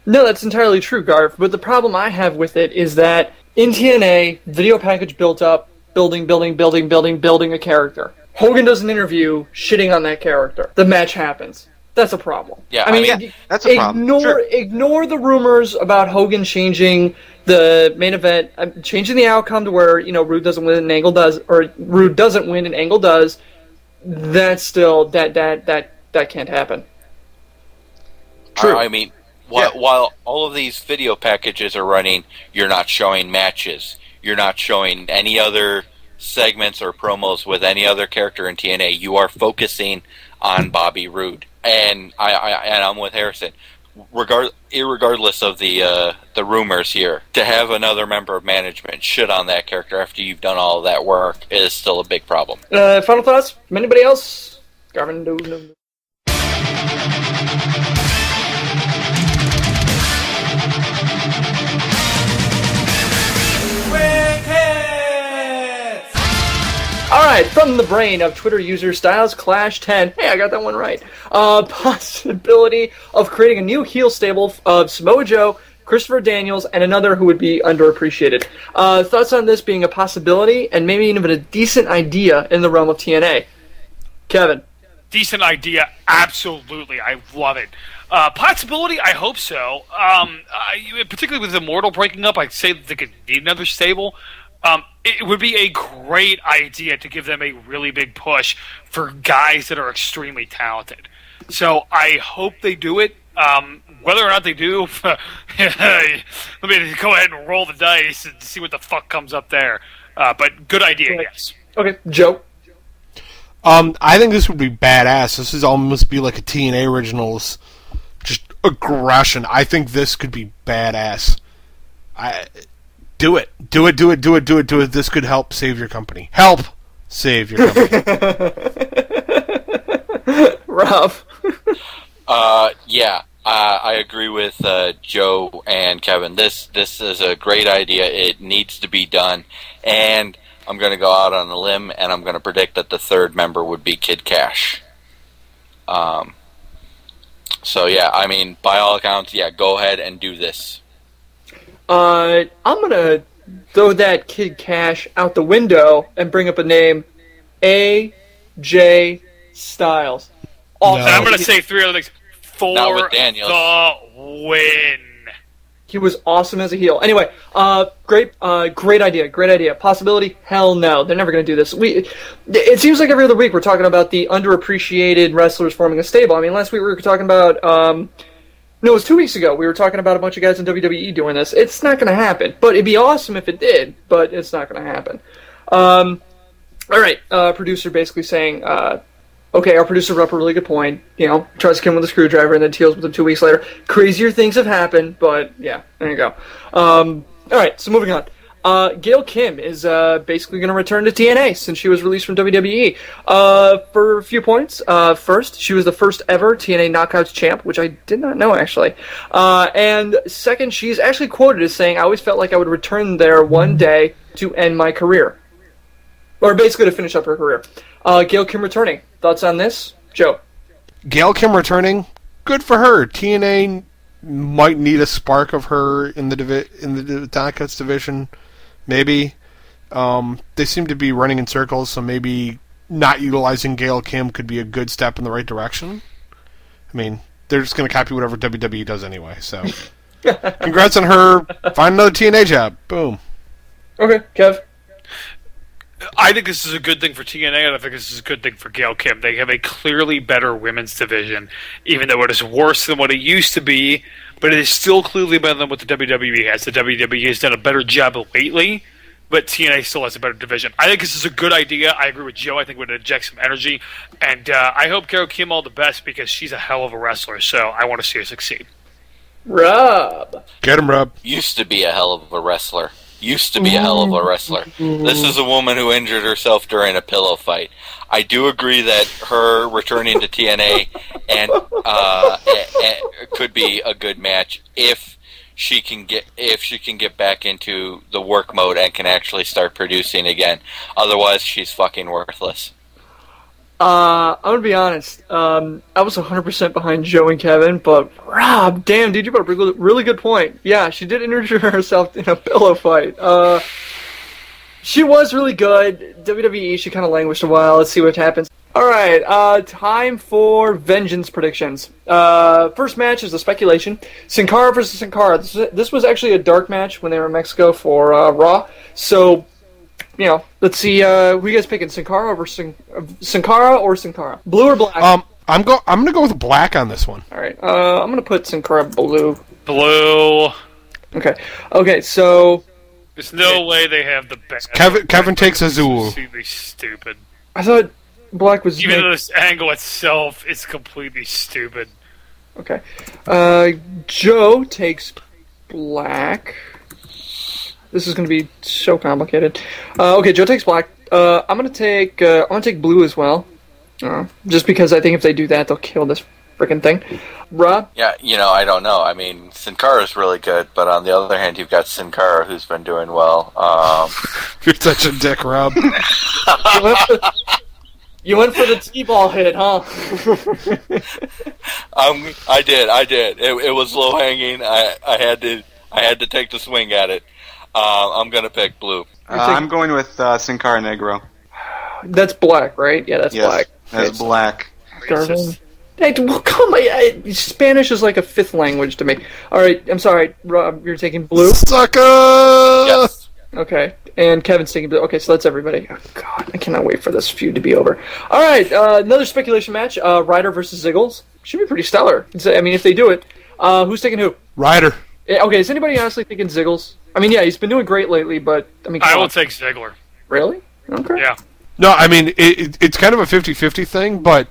No, that's entirely true, Garth. But the problem I have with it is that in TNA, video package built up, building a character. Hogan does an interview shitting on that character. The match happens. That's a problem. Yeah, I mean, that's a problem. Ignore the rumors about Hogan changing the main event, changing the outcome to where Roode doesn't win and Angle does, or Roode doesn't win and Angle does. That's still that can't happen. True. I mean, while all of these video packages are running, you're not showing matches. You're not showing any other segments or promos with any other character in TNA. You are focusing on Bobby Roode. And I'm with Harrison. Irregardless of the rumors here, to have another member of management shit on that character after you've done all of that work is still a big problem. Final thoughts from anybody else? Garvin, no. Alright, from the brain of Twitter user StylesClash10. Hey, I got that one right. Possibility of creating a new heel stable of Samoa Joe, Christopher Daniels, and another who would be underappreciated. Thoughts on this being a possibility and maybe even a decent idea in the realm of TNA? Kevin. Decent idea, absolutely. I love it. Possibility, I hope so. Particularly with Immortal breaking up, I'd say that they could need another stable. It would be a great idea to give them a really big push for guys that are extremely talented. So I hope they do it. Whether or not they do, let me go ahead and roll the dice and see what the fuck comes up there. But good idea, yes. Okay, Joe. I think this would be badass. This is almost be like a TNA Originals, just aggression. I think this could be badass. Do it. This could help save your company. Help save your company. Rob. Yeah. I agree with Joe and Kevin. This is a great idea. It needs to be done. And I'm going to go out on a limb, and I'm going to predict that the third member would be Kid Cash. So, yeah, I mean, by all accounts, yeah, go ahead and do this. I'm going to throw that Kid Cash out the window and bring up a name, AJ Styles. No. And I'm going to say three other things. For the win. He was awesome as a heel. Anyway, great idea. Possibility? Hell no. They're never going to do this. It seems like every other week we're talking about the underappreciated wrestlers forming a stable. I mean, last week we were talking about, no, it was 2 weeks ago. We were talking about a bunch of guys in WWE doing this. It's not going to happen, but it'd be awesome if it did, but it's not going to happen. All right, producer basically saying, okay, our producer brought up a really good point. You know, tries to kill him with a screwdriver and then deals with him 2 weeks later. Crazier things have happened, but yeah, there you go. All right, so moving on. Gail Kim is basically going to return to TNA since she was released from WWE. For a few points. First, she was the first ever TNA Knockouts champ, which I did not know, actually. And second, she's actually quoted as saying, I always felt like I would return there one day to end my career. Or basically to finish up her career. Gail Kim returning. Thoughts on this? Joe? Gail Kim returning? Good for her. TNA might need a spark of her in the Knockouts division. Maybe. They seem to be running in circles, so maybe not utilizing Gail Kim could be a good step in the right direction. I mean, they're just going to copy whatever WWE does anyway, so. Congrats on her. Find another TNA job. Boom. Okay, Kev? I think this is a good thing for TNA, and I think this is a good thing for Gail Kim. They have a clearly better women's division, even though it is worse than what it used to be, but it is still clearly better than what the WWE has. The WWE has done a better job lately, but TNA still has a better division. I think this is a good idea. I agree with Joe. I think it would inject some energy, and I hope Gail Kim all the best because she's a hell of a wrestler, so I want to see her succeed. Rob. Get him, Rob. Used to be a hell of a wrestler. This is a woman who injured herself during a pillow fight. I do agree that her returning to TNA and could be a good match if she can get back into the work mode and can actually start producing again. Otherwise, she's fucking worthless. I'm gonna be honest. I was 100% behind Joe and Kevin, but Rob, damn, dude, you brought up a really good point. Yeah, she did injure herself in a pillow fight. She was really good. WWE, she kind of languished a while. Let's see what happens. All right, time for vengeance predictions. First match is the speculation: Sin Cara versus Sin Cara. This was actually a dark match when they were in Mexico for Raw. So. You know, let's see. Who are you guys picking? Sin Cara or Sin Cara? Blue or black? I'm gonna go with black on this one. All right. I'm gonna put Sin Cara blue. Blue. Okay. So there's no way they have the best. Kevin takes Azul. Completely stupid. I thought black was. Even though this angle itself is completely stupid. Okay. Joe takes black. This is going to be so complicated. Okay, Joe takes black. I'm going to take blue as well. Just because I think if they do that, they'll kill this freaking thing. Rob? Yeah, I don't know. I mean, Sin Cara's really good, but on the other hand, you've got Sin Cara who's been doing well. You're such a dick, Rob. You went for the T-ball hit, huh? I did. It was low hanging. I had to take the swing at it. I'm going to pick blue. I'm going with Sin Cara Negro. That's black, right? Yeah, that's black. That's black. Hey, well, come on. Spanish is like a fifth language to me. All right, I'm sorry, Rob, you're taking blue? Sucker! Yes. Okay, and Kevin's taking. Okay, so that's everybody. Oh, God, I cannot wait for this feud to be over. All right, another speculation match: Ryder versus Ziggles. Should be pretty stellar. I mean, if they do it, who's taking who? Ryder. Okay, is anybody honestly thinking Ziggles? I mean, yeah, he's been doing great lately, but I mean, I will take Ziggler. Really? Okay. Yeah. No, I mean it's kind of a 50-50 thing, but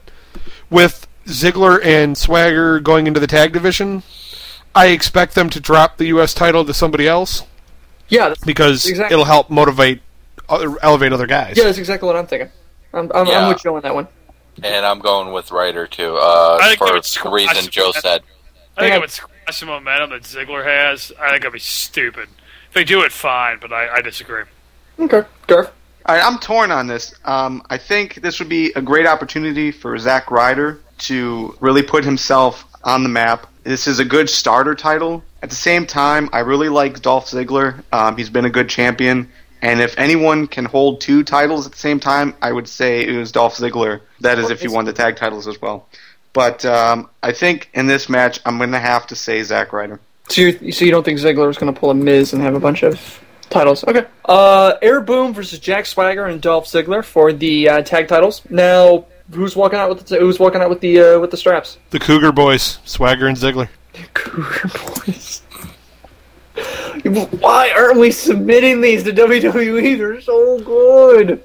with Ziggler and Swagger going into the tag division, I expect them to drop the U.S. title to somebody else. Yeah, because it'll help elevate other guys. Yeah, that's exactly what I'm thinking. I'm with Joe on that one. And I'm going with Ryder too. For the reason Joe said. I think it would squash the momentum that Ziggler has. I think it'd be stupid. If they do it, fine, but I disagree. Okay, Garth. All right, I'm torn on this. I think this would be a great opportunity for Zack Ryder to really put himself on the map. This is a good starter title. At the same time, I really like Dolph Ziggler. He's been a good champion. And if anyone can hold two titles at the same time, I would say it was Dolph Ziggler. That is if he won the tag titles as well. But I think in this match, I'm going to have to say Zack Ryder. So you don't think Ziggler is going to pull a Miz and have a bunch of titles? Okay. Air Boom versus Jack Swagger and Dolph Ziggler for the tag titles. Now, who's walking out with the straps? The Cougar Boys, Swagger and Ziggler. The Cougar Boys. Why aren't we submitting these to WWE? They're so good.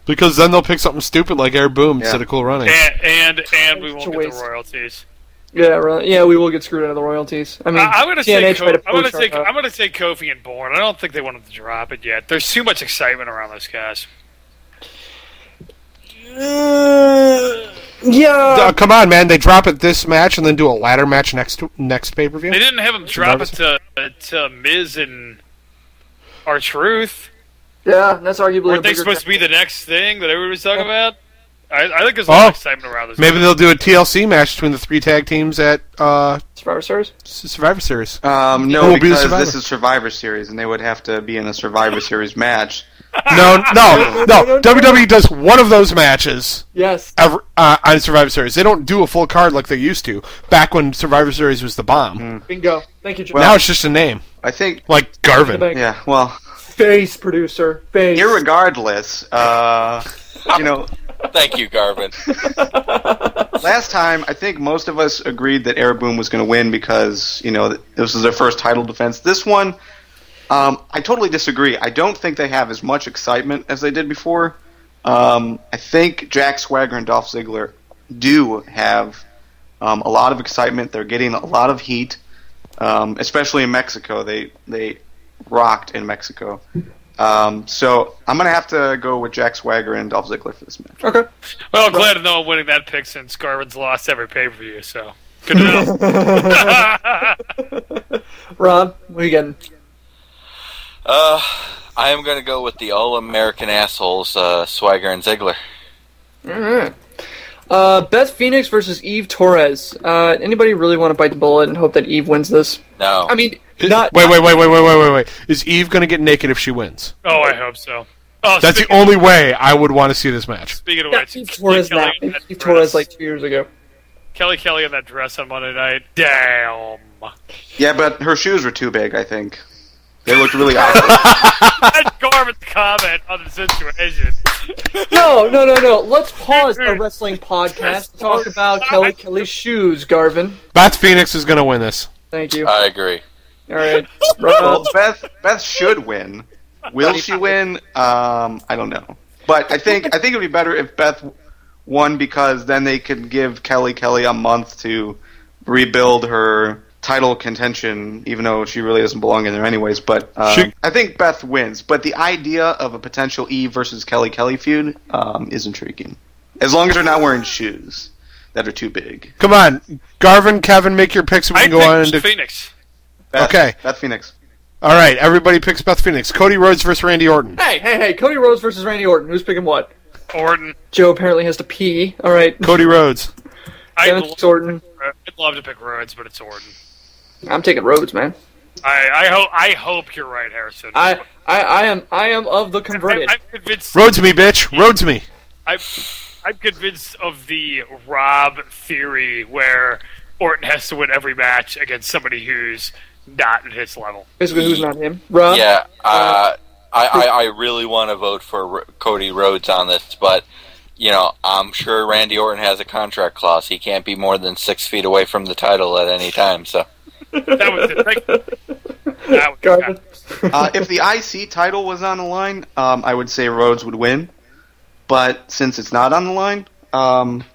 Because then they'll pick something stupid like Air Boom instead of Cool Runnings. And we won't get the royalties. Yeah, right. Yeah, we will get screwed out of the royalties. I mean, I'm going to say Kofi and Bourne. I don't think they want them to drop it yet. There's too much excitement around those guys. Yeah. Come on, man. They drop it this match and then do a ladder match next pay-per-view? They didn't have them drop it to Miz and R-Truth. Yeah, that's arguably Weren't they supposed to be the next thing that everybody was talking about? I think there's a lot of excitement around this. Maybe they'll do a TLC match between the three tag teams at Survivor Series? Survivor Series. No, because this is Survivor Series, and they would have to be in a Survivor Series match. No. WWE does one of those matches. Yes. On Survivor Series. They don't do a full card like they used to, back when Survivor Series was the bomb. Bingo. Thank you, Jim. Now it's just a name. I think... Like Garvin. Yeah, well... Face, producer. Face. Irregardless, Thank you, Garvin. Last time, I think most of us agreed that Air Boom was going to win because, this was their first title defense. This one, I totally disagree. I don't think they have as much excitement as they did before. I think Jack Swagger and Dolph Ziggler do have a lot of excitement. They're getting a lot of heat, especially in Mexico. They rocked in Mexico. So I'm going to have to go with Jack Swagger and Dolph Ziggler for this match. Okay. Well, I'm glad to know I'm winning that pick since Garvin's lost every pay-per-view, so good to know. Rob, what are you getting? I am going to go with the all-American assholes, Swagger and Ziggler. All right. Beth Phoenix versus Eve Torres. Anybody really want to bite the bullet and hope that Eve wins this? No. I mean, Wait. Is Eve going to get naked if she wins? Oh, I hope so. Oh, that's the only way I would want to see this match. Speaking of which, Eve Torres like 2 years ago. Kelly in that dress on Monday night. Damn. Yeah, but her shoes were too big, I think. They looked really ugly. That's Garvin's comment on the situation. No. Let's pause our wrestling podcast to talk about Kelly's shoes, Garvin. Beth Phoenix is going to win this. Thank you. I agree. All right. Well, Beth should win. Will she win? I don't know. But I think it would be better if Beth won because then they could give Kelly a month to rebuild her title contention, even though she really doesn't belong in there anyways. But I think Beth wins. But the idea of a potential Eve versus Kelly feud is intriguing. As long as they're not wearing shoes that are too big. Come on, Garvin, Kevin, make your picks. So we can go on into Phoenix. Okay. Beth Phoenix. All right, everybody picks Beth Phoenix. Cody Rhodes versus Randy Orton. Hey, Cody Rhodes versus Randy Orton. Who's picking what? Orton. Joe apparently has to pee. All right. Cody Rhodes. Orton. I'd love to pick Rhodes, but it's Orton. I'm taking Rhodes, man. I hope you're right, Harrison. I am of the converted. I'm convinced. Rhodes me, bitch. Rhodes me. I'm convinced of the Rob theory where Orton has to win every match against somebody who's not at his level. Basically, who's not him? Rob? Yeah. I really want to vote for Cody Rhodes on this, but I'm sure Randy Orton has a contract clause. He can't be more than 6 feet away from the title at any time. So that was if the IC title was on the line, I would say Rhodes would win. But since it's not on the line, Rhodes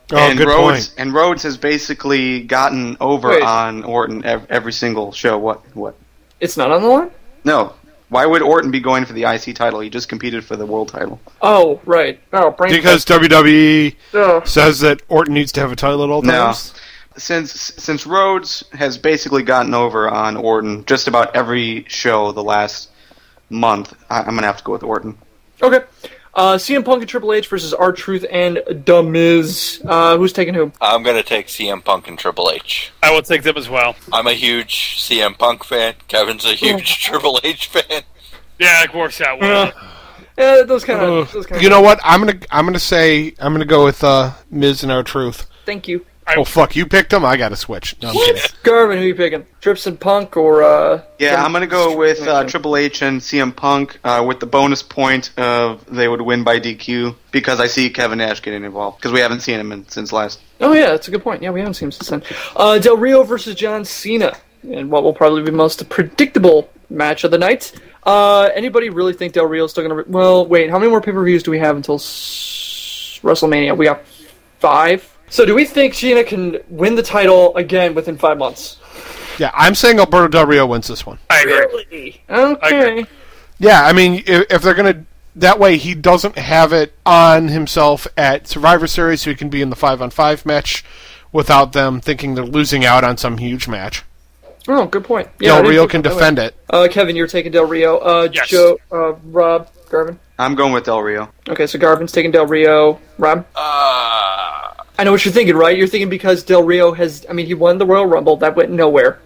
has basically gotten over on Orton every single show. What? It's not on the line? No. Why would Orton be going for the IC title? He just competed for the world title. Oh, right. Because WWE says that Orton needs to have a title at all times? No. Since Rhodes has basically gotten over on Orton just about every show the last month, I'm going to have to go with Orton. Okay. CM Punk and Triple H versus R-Truth and The Miz. Who's taking who? I'm going to take CM Punk and Triple H. I will take them as well. I'm a huge CM Punk fan. Kevin's a huge Triple H fan. Yeah, it works out well. Yeah, those kind of. You know what? I'm gonna go with Miz and R-Truth. Thank you. Oh fuck! You picked them. I got to switch. No, I'm kidding. Garvin, who are you picking? Trips and Punk or? Yeah, I'm gonna go with Triple H and CM Punk with the bonus point of they would win by DQ because I see Kevin Nash getting involved because we haven't seen him since last. Oh yeah, that's a good point. Yeah, we haven't seen him since then. Del Rio versus John Cena in what will probably be the most predictable match of the night. Anybody really think Del Rio's still gonna? Well, wait. How many more pay-per-views do we have until WrestleMania? We got 5. So do we think Cena can win the title again within 5 months? Yeah, I'm saying Alberto Del Rio wins this one. I agree. Really? Okay. I agree. Yeah, I mean, if they're going to... That way he doesn't have it on himself at Survivor Series, so he can be in the 5-on-5 match without them thinking they're losing out on some huge match. Oh, good point. Yeah, Del Rio can defend it. Kevin, you're taking Del Rio. Yes. Joe, Rob, Garvin? I'm going with Del Rio. Okay, so Garvin's taking Del Rio. Rob? I know what you're thinking, right? You're thinking because Del Rio he won the Royal Rumble. That went nowhere.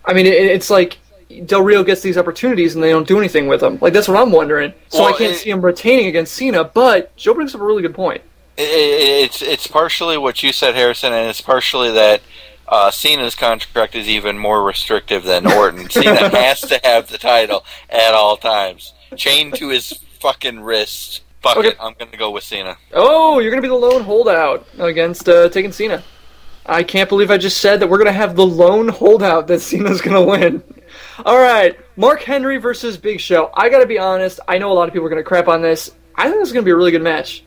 I mean, it's like Del Rio gets these opportunities and they don't do anything with them. Like, that's what I'm wondering. So I can't see him retaining against Cena, but Joe brings up a really good point. It's partially what you said, Harrison, and it's partially that Cena's contract is even more restrictive than Orton. Cena has to have the title at all times. Chained to his fucking wrist. Fuck it, I'm going to go with Cena. Oh, you're going to be the lone holdout against taking Cena. I can't believe I just said that we're going to have the lone holdout that Cena's going to win. All right, Mark Henry versus Big Show. I got to be honest, I know a lot of people are going to crap on this. I think this is going to be a really good match.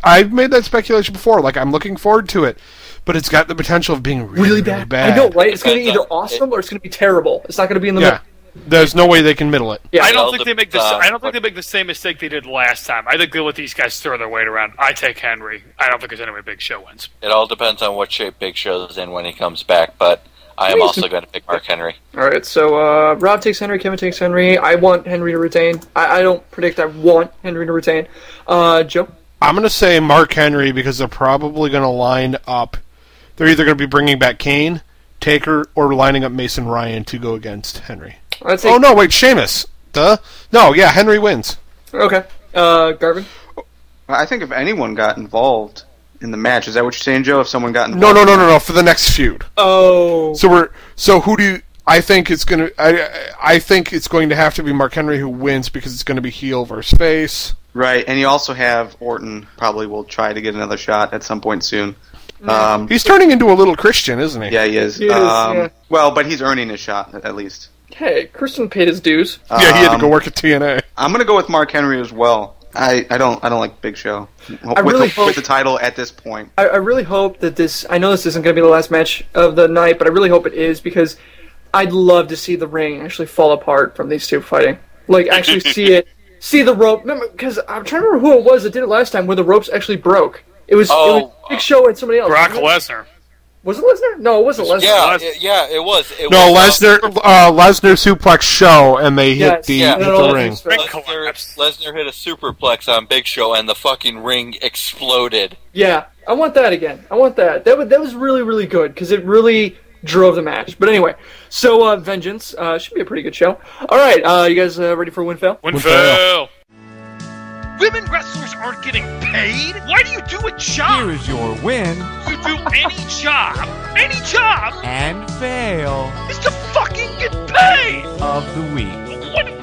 I've made that speculation before. Like, I'm looking forward to it. But it's got the potential of being really bad. I know, right? It's going to be either awesome or it's going to be terrible. It's not going to be in the middle. There's no way they can middle it. Yeah, I don't think they make the same mistake they did last time. I think they let these guys throw their weight around. I take Henry. I don't think there's any way Big Show wins. It all depends on what shape Big Show's in when he comes back, but I am also going to pick Mark Henry. All right, so Rob takes Henry, Kevin takes Henry. I want Henry to retain. I don't predict I want Henry to retain. Joe? I'm going to say Mark Henry because they're probably going to line up. They're either going to be bringing back Kane, Taker, or lining up Mason Ryan to go against Henry. Oh, no, wait, Sheamus. Duh. No, yeah, Henry wins. Okay. Garvin? I think if anyone got involved in the match, is that what you're saying, Joe? If someone got involved? No, for the next feud. Oh. So who do you... I think it's going to... I think it's going to have to be Mark Henry who wins because it's going to be heel versus face. Right, and you also have Orton probably will try to get another shot at some point soon. He's turning into a little Christian, isn't he? Yeah, he is. Yeah. Well, but he's earning his shot, at least. Hey, Christian paid his dues. Yeah, he had to go work at TNA. I'm going to go with Mark Henry as well. I don't like Big Show with the title at this point. I really hope that this... I know this isn't going to be the last match of the night, but I really hope it is because I'd love to see the ring actually fall apart from these two fighting. Like, actually see the rope. Because I'm trying to remember who it was that did it last time where the ropes actually broke. It was Big Show and somebody else. Brock Lesnar. Was it Lesnar? No, it wasn't Lesnar. Yeah, it was. Lesnar suplex Show, and they hit the ring. Lesnar hit a superplex on Big Show, and the fucking ring exploded. Yeah, I want that again. I want that. That was really, really good, because it really drove the match. But anyway, so Vengeance should be a pretty good show. All right, you guys ready for Winfail? Winfail! Women wrestlers aren't getting paid? Why do you do a job? Here is your win. You do any job, and fail is to fucking get paid of the week.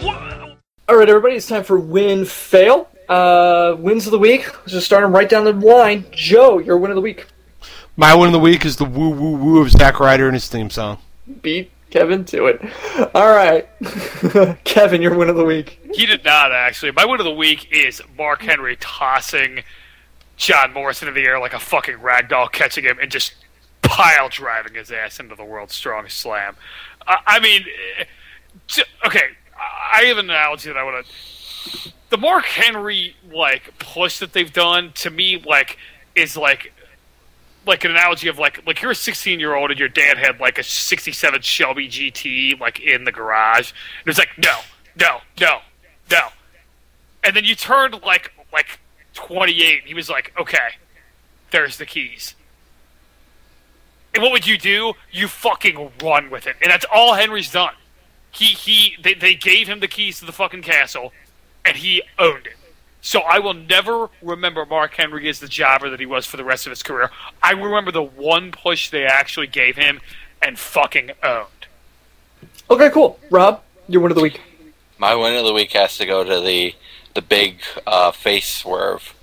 What? All right, everybody, it's time for Win Fail. Wins of the week. Let's just start them right down the line. Joe, your win of the week. My win of the week is the woo woo woo of Zack Ryder and his theme song. Beat Kevin to it. All right. Kevin, your win of the week. He did not, actually. My win of the week is Mark Henry tossing John Morrison in the air like a fucking ragdoll, catching him and just pile driving his ass into the world's strongest slam. I mean, okay, I have an analogy that I want to... The Mark Henry, push that they've done, to me, is like an analogy of, like you're a 16-year-old and your dad had, a 67 Shelby GT, in the garage. And it's like, no. And then you turned, 28, and he was like, okay, there's the keys. And what would you do? You fucking run with it. And that's all Henry's done. They gave him the keys to the fucking castle, and he owned it. So I will never remember Mark Henry as the jobber that he was for the rest of his career. I remember the one push they actually gave him and fucking owned. Okay, cool. Rob, your win of the week. My win of the week has to go to the big face swerve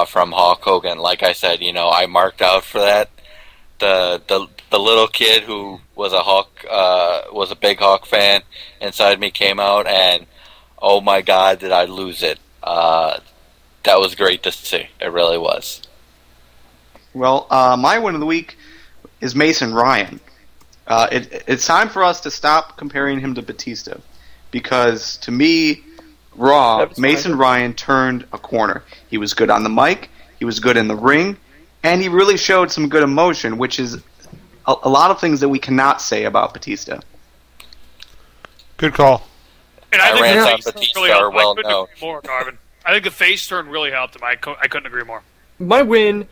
from Hulk Hogan. Like I said, I marked out for that. The little kid who was a big Hawk fan inside me came out, and oh my God, did I lose it. That was great to see. It really was. Well, my win of the week is Mason Ryan. It's time for us to stop comparing him to Batista, because to me, Mason Ryan turned a corner. He was good on the mic, he was good in the ring, and he really showed some good emotion, which is a lot of things that we cannot say about Batista. Good call. And I think rants on Batista are well known. More, Garvin. I think the face turn really helped him. I couldn't agree more. My win,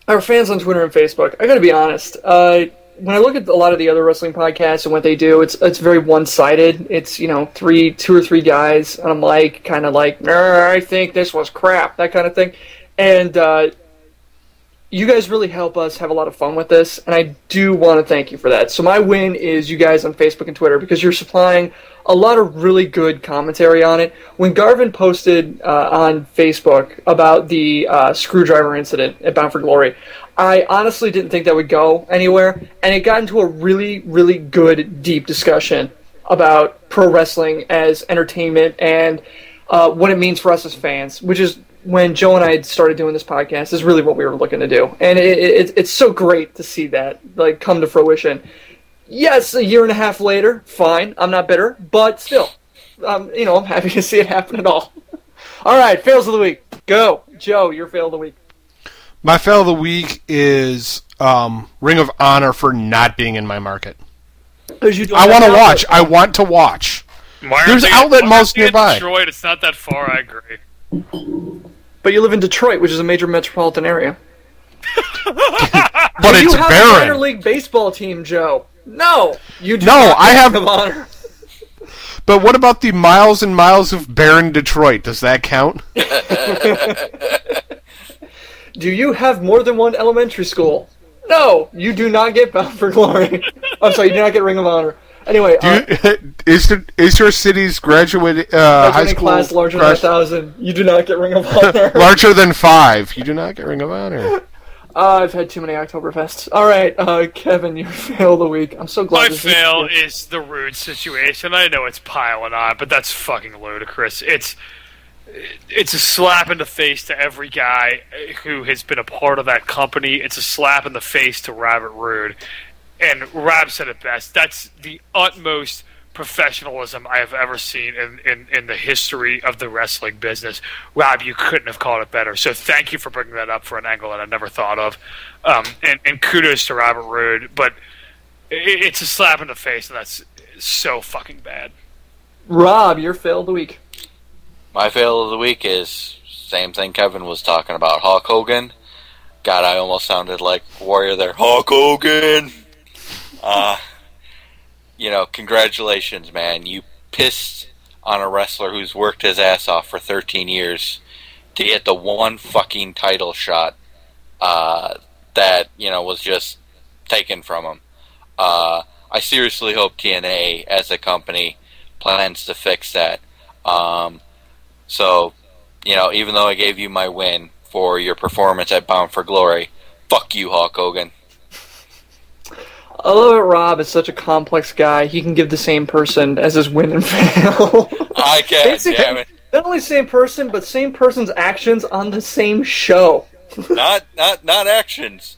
our fans on Twitter and Facebook, I gotta be honest, when I look at a lot of the other wrestling podcasts and what they do, it's very one-sided. It's, two or three guys on a mic, kind of like, I think this was crap, that kind of thing. And you guys really help us have a lot of fun with this, and I do want to thank you for that. So my win is you guys on Facebook and Twitter, because you're supplying a lot of really good commentary on it. When Garvin posted on Facebook about the screwdriver incident at Bound for Glory, I honestly didn't think that would go anywhere, and it got into a really, really good, deep discussion about pro wrestling as entertainment and what it means for us as fans, which is when Joe and I had started doing this podcast, is really what we were looking to do. And it's so great to see that come to fruition. Yes, a year and a half later, fine, I'm not bitter, but still, I'm happy to see it happen at all. All right, fails of the week. Go. Joe, your fail of the week. My fail of the week is Ring of Honor for not being in my market. I want to watch. I want to watch. There's outlet malls nearby. Detroit, it's not that far, I agree. But you live in Detroit, which is a major metropolitan area. But it's you have barren. A minor league baseball team, Joe. No, you do. No, not I have Ring of Honor. But what about the miles and miles of barren Detroit? Does that count? Do you have more than one elementary school? No, you do not get Bound for Glory. I'm sorry, you do not get Ring of Honor. Anyway, is your city's graduating high school class larger than 1,000? You do not get Ring of Honor. Larger than 5. You do not get Ring of Honor. I've had too many Oktoberfests. All right, Kevin, your fail of the week. I'm so glad. My fail is the Roode situation. I know it's piling on, but that's fucking ludicrous. It's a slap in the face to every guy who has been a part of that company. It's a slap in the face to Robert Roode. And Rob said it best. That's the utmost professionalism I have ever seen in the history of the wrestling business. Rob, you couldn't have called it better. So thank you for bringing that up for an angle that I never thought of. And kudos to Robert Roode. But it's a slap in the face, and that's so fucking bad. Rob, your fail of the week. My fail of the week is same thing Kevin was talking about. Hulk Hogan. God, I almost sounded like Warrior there. Hulk Hogan! Congratulations, man. You pissed on a wrestler who's worked his ass off for 13 years to get the one fucking title shot that, was just taken from him. I seriously hope TNA, as a company, plans to fix that. So, even though I gave you my win for your performance at Bound for Glory, fuck you, Hulk Hogan. I love it. Rob is such a complex guy. He can give the same person as his win and fail. I can, damn it. Not only same person, but same person's actions on the same show. not actions.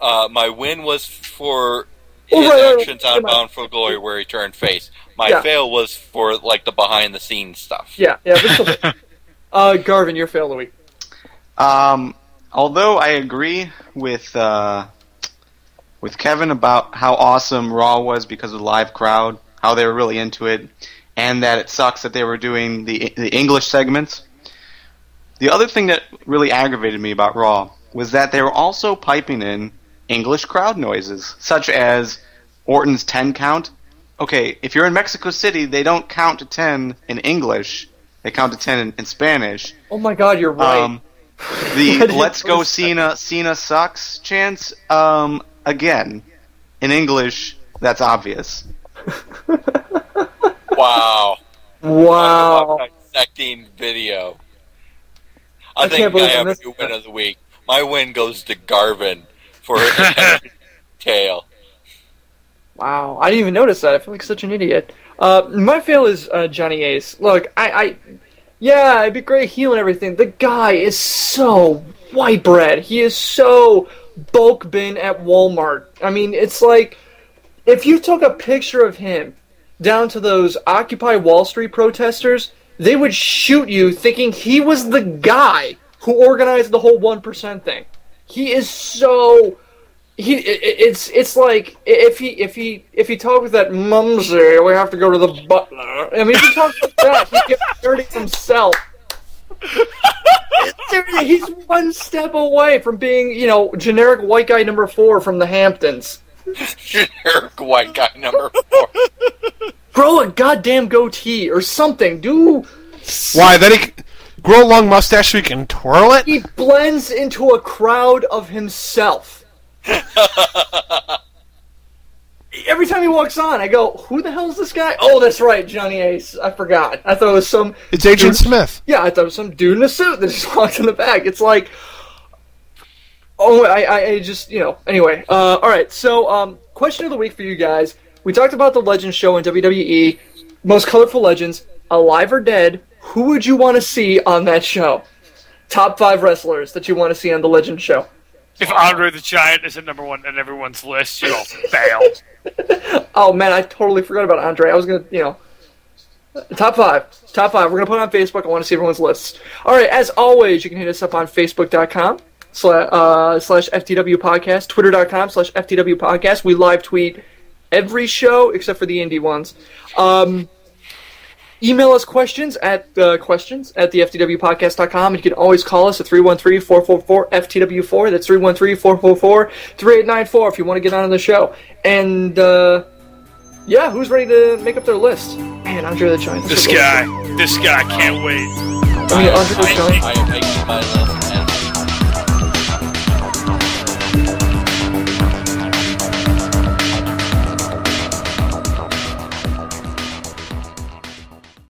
My win was for his actions on Bound for Glory where he turned face. My fail was for the behind the scenes stuff. Yeah. Garvin, your fail of the week. Although I agree with Kevin about how awesome Raw was because of the live crowd, how they were really into it, and that it sucks that they were doing the English segments. The other thing that really aggravated me about Raw was that they were also piping in English crowd noises, such as Orton's 10 count. Okay, if you're in Mexico City, they don't count to 10 in English. They count to 10 in Spanish. Oh my god, you're right. The Let's Go Cena sucks chants, again, in English, that's obvious. Wow. Dissecting video. I think I have a new win of the week. My win goes to Garvin for his tail. Wow, I didn't even notice that. I feel like such an idiot. My fail is Johnny Ace. Look, yeah, it'd be great heel and everything. The guy is so white bread. He is so bulk bin at Walmart. I mean, it's like, if you took a picture of him down to those Occupy Wall Street protesters, they would shoot you thinking he was the guy who organized the whole 1% thing. He is so... It's like if he talked with that mumsy, we have to go to the butler. I mean, if he talks like that, he gets dirty himself. He's one step away from being, generic white guy number 4 from the Hamptons. Generic white guy number 4. Grow a goddamn goatee or something. Why? Then he grow a long mustache so he can twirl it? He blends into a crowd of himself. Every time he walks on, I go, who the hell is this guy? Oh, that's right, Johnny Ace. I forgot. I thought it was some... It's Agent Smith. Yeah, I thought it was some dude in a suit that just walked in the back. It's like... Oh, I just, Anyway, alright, so, question of the week for you guys. We talked about the Legends show in WWE. Most colorful legends, alive or dead. Who would you want to see on that show? Top 5 wrestlers that you want to see on the Legends show. If Andre the Giant is at number 1 on everyone's list, you'll fail. Oh, man, I totally forgot about Andre. I was going to, Top 5. Top 5. We're going to put it on Facebook. I want to see everyone's lists. All right, as always, you can hit us up on Facebook.com / FTW Podcast, Twitter.com / FTW Podcast. We live tweet every show except for the indie ones. Email us questions at theftwpodcast.com, and you can always call us at 313-444-FTW4. That's 313-444-3894 if you want to get on the show. And, who's ready to make up their list? Man, Andre the Giant. This guy can't wait. Andre the Giant. I am making my list.